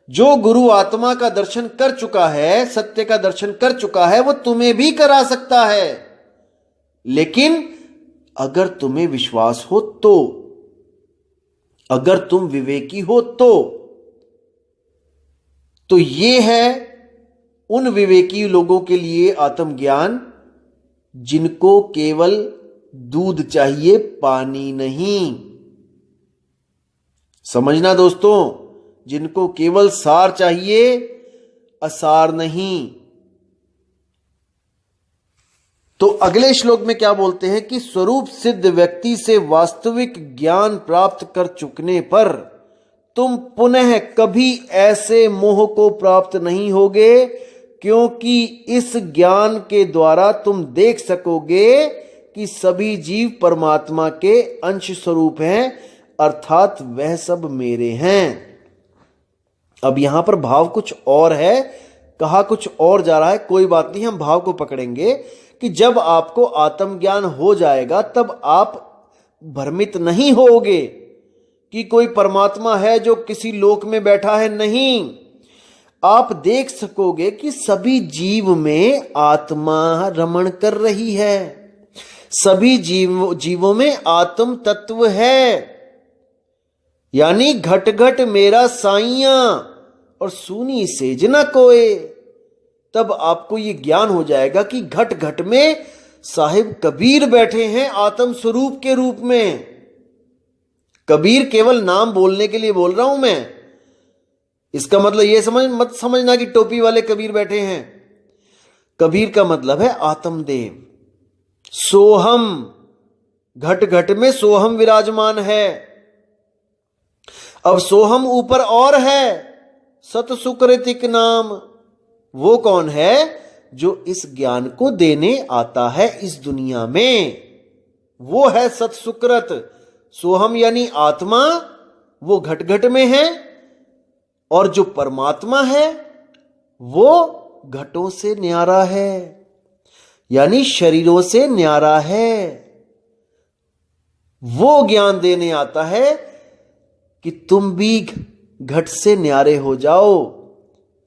जो गुरु आत्मा का दर्शन कर चुका है, सत्य का दर्शन कर चुका है, वो तुम्हें भी करा सकता है। लेकिन अगर तुम्हें विश्वास हो तो, अगर तुम विवेकी हो तो ये है उन विवेकी लोगों के लिए आत्मज्ञान जिनको केवल दूध चाहिए, पानी नहीं। समझना दोस्तों, जिनको केवल सार चाहिए, असार नहीं। तो अगले श्लोक में क्या बोलते हैं कि स्वरूप सिद्ध व्यक्ति से वास्तविक ज्ञान प्राप्त कर चुकने पर तुम पुनः कभी ऐसे मोह को प्राप्त नहीं होगे, क्योंकि इस ज्ञान के द्वारा तुम देख सकोगे कि सभी जीव परमात्मा के अंश स्वरूप हैं, अर्थात वह सब मेरे हैं। अब यहां पर भाव कुछ और है, कहा कुछ और जा रहा है, कोई बात नहीं, हम भाव को पकड़ेंगे कि जब आपको आत्मज्ञान हो जाएगा तब आप भ्रमित नहीं होगे कि कोई परमात्मा है जो किसी लोक में बैठा है, नहीं। आप देख सकोगे कि सभी जीव में आत्मा रमण कर रही है, सभी जीवों में आत्म तत्व है। यानी घट घट मेरा साइया और सूनी सेज न कोय। तब आपको यह ज्ञान हो जाएगा कि घट घट में साहिब कबीर बैठे हैं आत्म स्वरूप के रूप में। कबीर केवल नाम बोलने के लिए बोल रहा हूं मैं, इसका मतलब यह मत समझना कि टोपी वाले कबीर बैठे हैं। कबीर का मतलब है आत्मदेव, सोहम। घट घट में सोहम विराजमान है। अब सोहम ऊपर और है, सत सुकृतिक नाम। वो कौन है? जो इस ज्ञान को देने आता है इस दुनिया में, वो है सत सुकृत। सोहम यानी आत्मा, वो घट घट में है, और जो परमात्मा है वो घटों से न्यारा है, यानी शरीरों से न्यारा है। वो ज्ञान देने आता है कि तुम भी घट से न्यारे हो जाओ,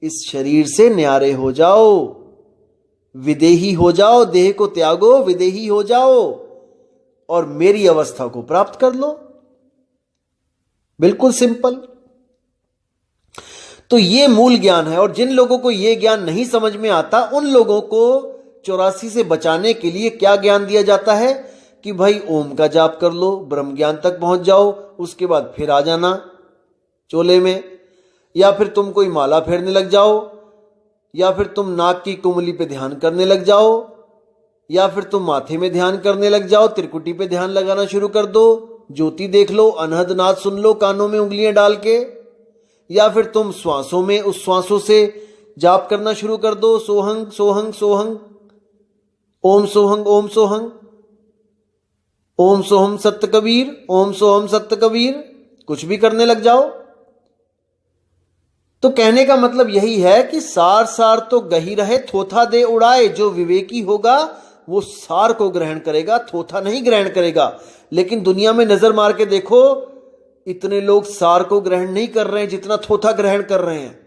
इस शरीर से न्यारे हो जाओ, विदेही हो जाओ, देह को त्यागो, विदेही हो जाओ और मेरी अवस्था को प्राप्त कर लो। बिल्कुल सिंपल। तो ये मूल ज्ञान है, और जिन लोगों को यह ज्ञान नहीं समझ में आता, उन लोगों को 84 से बचाने के लिए क्या ज्ञान दिया जाता है कि भाई ओम का जाप कर लो, ब्रह्म ज्ञान तक पहुंच जाओ, उसके बाद फिर आ जाना चोले में, या फिर तुम कोई माला फेरने लग जाओ, या फिर तुम नाक की कुंडली पे ध्यान करने लग जाओ, या फिर तुम माथे में ध्यान करने लग जाओ, त्रिकुटी पे ध्यान लगाना शुरू कर दो, ज्योति देख लो, अनहद नाद सुन लो कानों में उंगलियां डाल के, या फिर तुम श्वासों में उस श्वासों से जाप करना शुरू कर दो, सोहंग सोहंग सोहंग, ओम सोहंग ओम सोहंग, ओम सोहम सत्य कबीर, ओम सोहम सत्य कबीर, कुछ भी करने लग जाओ। तो कहने का मतलब यही है कि सार सार तो गही रहे, थोथा दे उड़ाए। जो विवेकी होगा वो सार को ग्रहण करेगा, थोथा नहीं ग्रहण करेगा। लेकिन दुनिया में नजर मार के देखो, इतने लोग सार को ग्रहण नहीं कर रहे हैं जितना थोथा ग्रहण कर रहे हैं।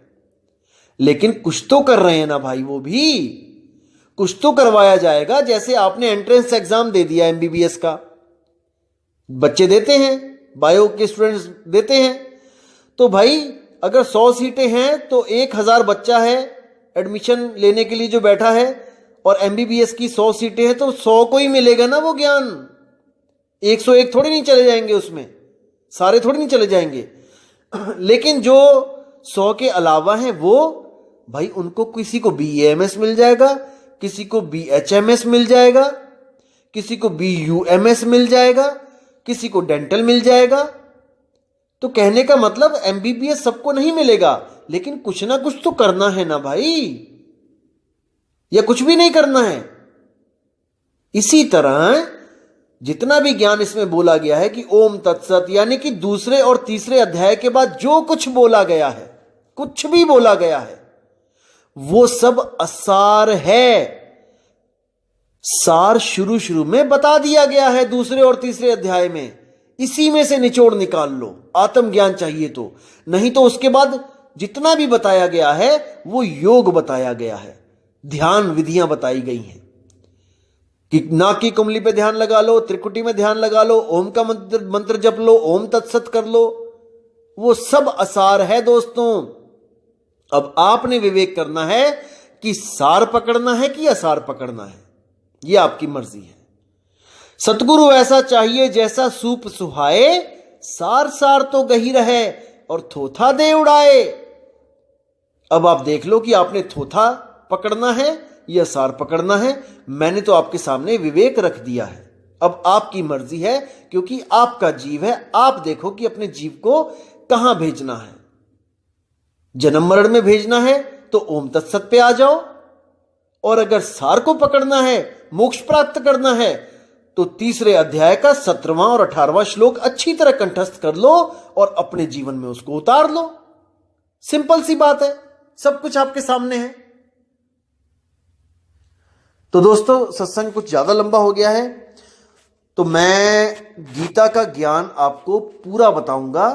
लेकिन कुछ तो कर रहे हैं ना भाई, वो भी कुछ तो करवाया जाएगा। जैसे आपने एंट्रेंस एग्जाम दे दिया एमबीबीएस का, बच्चे देते हैं, बायो के स्टूडेंट्स देते हैं, तो भाई अगर 100 सीटें हैं तो 1000 बच्चा है एडमिशन लेने के लिए जो बैठा है, और एमबीबीएस की 100 सीटें हैं तो 100 को ही मिलेगा ना वो ज्ञान। 101 थोड़ी नहीं चले जाएंगे, उसमें सारे थोड़ी नहीं चले जाएंगे। लेकिन जो 100 के अलावा हैं वो भाई, उनको किसी को बीएएमएस मिल जाएगा, किसी को बीएचएमएस मिल जाएगा, किसी को बीयूएमएस मिल जाएगा, किसी को डेंटल मिल जाएगा। तो कहने का मतलब एमबीबीएस सबको नहीं मिलेगा, लेकिन कुछ ना कुछ तो करना है ना भाई, या कुछ भी नहीं करना है। इसी तरह जितना भी ज्ञान इसमें बोला गया है कि ओम तत्सत, यानी कि दूसरे और तीसरे अध्याय के बाद जो कुछ बोला गया है, कुछ भी बोला गया है, वो सब असार है। सार शुरू शुरू में बता दिया गया है दूसरे और तीसरे अध्याय में, इसी में से निचोड़ निकाल लो आत्मज्ञान चाहिए तो। नहीं तो उसके बाद जितना भी बताया गया है वो योग बताया गया है, ध्यान विधियां बताई गई हैं कि नाक की कुंडली पे ध्यान लगा लो, त्रिकुटी में ध्यान लगा लो, ओम का मंत्र जप लो, ओम तत्सत कर लो। वो सब असार है दोस्तों। अब आपने विवेक करना है कि सार पकड़ना है कि असार पकड़ना है, ये आपकी मर्जी है। सतगुरु ऐसा चाहिए जैसा सूप सुहाए, सार सार तो गही रहे और थोथा दे उड़ाए। अब आप देख लो कि आपने थोथा पकड़ना है या सार पकड़ना है। मैंने तो आपके सामने विवेक रख दिया है, अब आपकी मर्जी है, क्योंकि आपका जीव है। आप देखो कि अपने जीव को कहां भेजना है। जन्म मरण में भेजना है तो ओम तत्सत पे आ जाओ, और अगर सार को पकड़ना है, मोक्ष प्राप्त करना है, तो तीसरे अध्याय का 17वां और 18वां श्लोक अच्छी तरह कंठस्थ कर लो और अपने जीवन में उसको उतार लो। सिंपल सी बात है, सब कुछ आपके सामने है। तो दोस्तों, सत्संग कुछ ज्यादा लंबा हो गया है, तो मैं गीता का ज्ञान आपको पूरा बताऊंगा,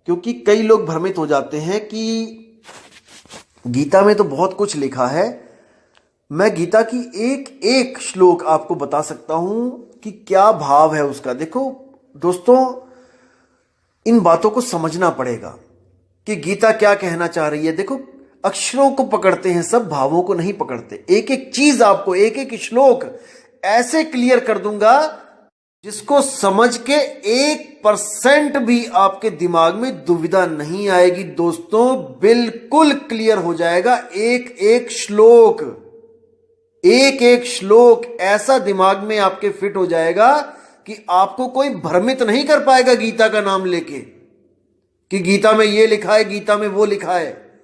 क्योंकि कई लोग भ्रमित हो जाते हैं कि गीता में तो बहुत कुछ लिखा है। मैं गीता की एक एक श्लोक आपको बता सकता हूं कि क्या भाव है उसका। देखो दोस्तों, इन बातों को समझना पड़ेगा कि गीता क्या कहना चाह रही है। देखो, अक्षरों को पकड़ते हैं सब, भावों को नहीं पकड़ते। एक एक चीज आपको, एक एक श्लोक ऐसे क्लियर कर दूंगा जिसको समझ के 1% भी आपके दिमाग में दुविधा नहीं आएगी। दोस्तों, बिल्कुल क्लियर हो जाएगा। एक एक श्लोक, एक एक श्लोक ऐसा दिमाग में आपके फिट हो जाएगा कि आपको कोई भ्रमित नहीं कर पाएगा गीता का नाम लेके कि गीता में ये लिखा है, गीता में वो लिखा है।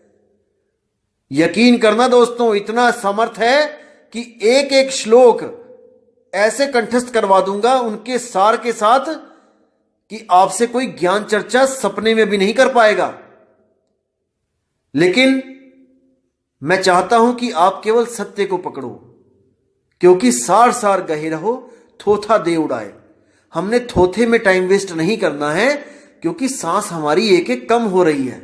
यकीन करना दोस्तों, इतना समर्थ है कि एक एक श्लोक ऐसे कंठस्थ करवा दूंगा उनके सार के साथ कि आपसे कोई ज्ञान चर्चा सपने में भी नहीं कर पाएगा। लेकिन मैं चाहता हूं कि आप केवल सत्य को पकड़ो, क्योंकि सार सार गहे रहो, थोथा दे उड़ाए। हमने थोथे में टाइम वेस्ट नहीं करना है, क्योंकि सांस हमारी एक एक कम हो रही है।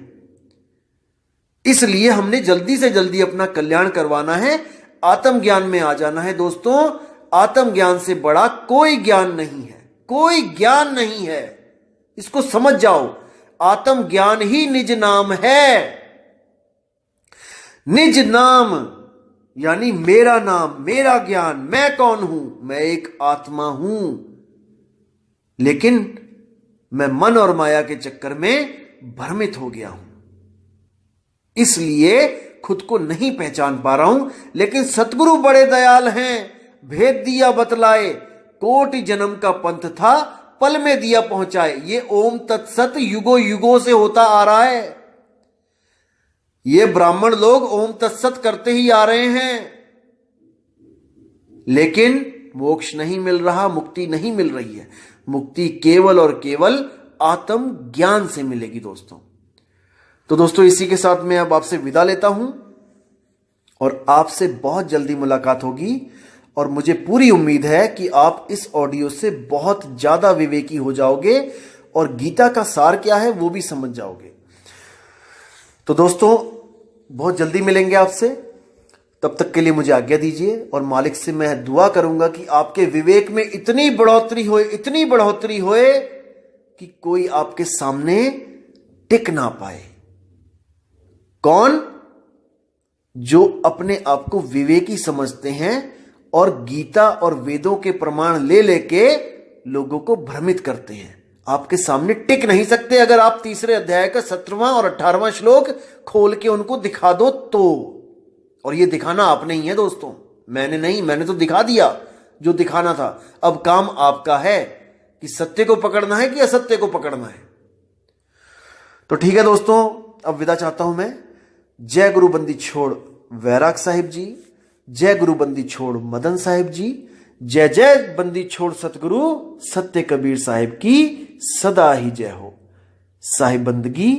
इसलिए हमने जल्दी से जल्दी अपना कल्याण करवाना है, आत्मज्ञान में आ जाना है। दोस्तों, आत्मज्ञान से बड़ा कोई ज्ञान नहीं है, कोई ज्ञान नहीं है। इसको समझ जाओ, आत्मज्ञान ही निज नाम है। निज नाम यानी मेरा नाम, मेरा ज्ञान। मैं कौन हूं? मैं एक आत्मा हूं, लेकिन मैं मन और माया के चक्कर में भ्रमित हो गया हूं, इसलिए खुद को नहीं पहचान पा रहा हूं। लेकिन सतगुरु बड़े दयाल हैं, भेद दिया बतलाए, कोटि जन्म का पंथ था, पल में दिया पहुंचाए। ये ओम तत्सत युगों युगों से होता आ रहा है। ये ब्राह्मण लोग ओम तत्सत करते ही आ रहे हैं, लेकिन मोक्ष नहीं मिल रहा, मुक्ति नहीं मिल रही है। मुक्ति केवल और केवल आत्म ज्ञान से मिलेगी दोस्तों। तो दोस्तों इसी के साथ मैं अब आपसे विदा लेता हूं और आपसे बहुत जल्दी मुलाकात होगी। और मुझे पूरी उम्मीद है कि आप इस ऑडियो से बहुत ज्यादा विवेकी हो जाओगे और गीता का सार क्या है वो भी समझ जाओगे। तो दोस्तों बहुत जल्दी मिलेंगे आपसे, तब तक के लिए मुझे आज्ञा दीजिए। और मालिक से मैं दुआ करूंगा कि आपके विवेक में इतनी बढ़ोतरी होए, इतनी बढ़ोतरी होए कि कोई आपके सामने टिक ना पाए। कौन? जो अपने आप को विवेकी समझते हैं और गीता और वेदों के प्रमाण ले लेके लोगों को भ्रमित करते हैं, आपके सामने टिक नहीं सकते। अगर आप तीसरे अध्याय का 17वां और 18वां श्लोक खोल के उनको दिखा दो तो। और ये दिखाना आपने ही है दोस्तों, मैंने नहीं, मैंने तो दिखा दिया जो दिखाना था। अब काम आपका है कि सत्य को पकड़ना है कि असत्य को पकड़ना है। तो ठीक है दोस्तों, अब विदा चाहता हूं मैं। जय गुरु बंदी छोड़ वैराग साहिब जी, जय गुरु बंदी छोड़ मदन साहिब जी, जय जय बंदी छोड़ सतगुरु सत्य कबीर साहिब की सदा ही जय हो। साहिब बंदगी।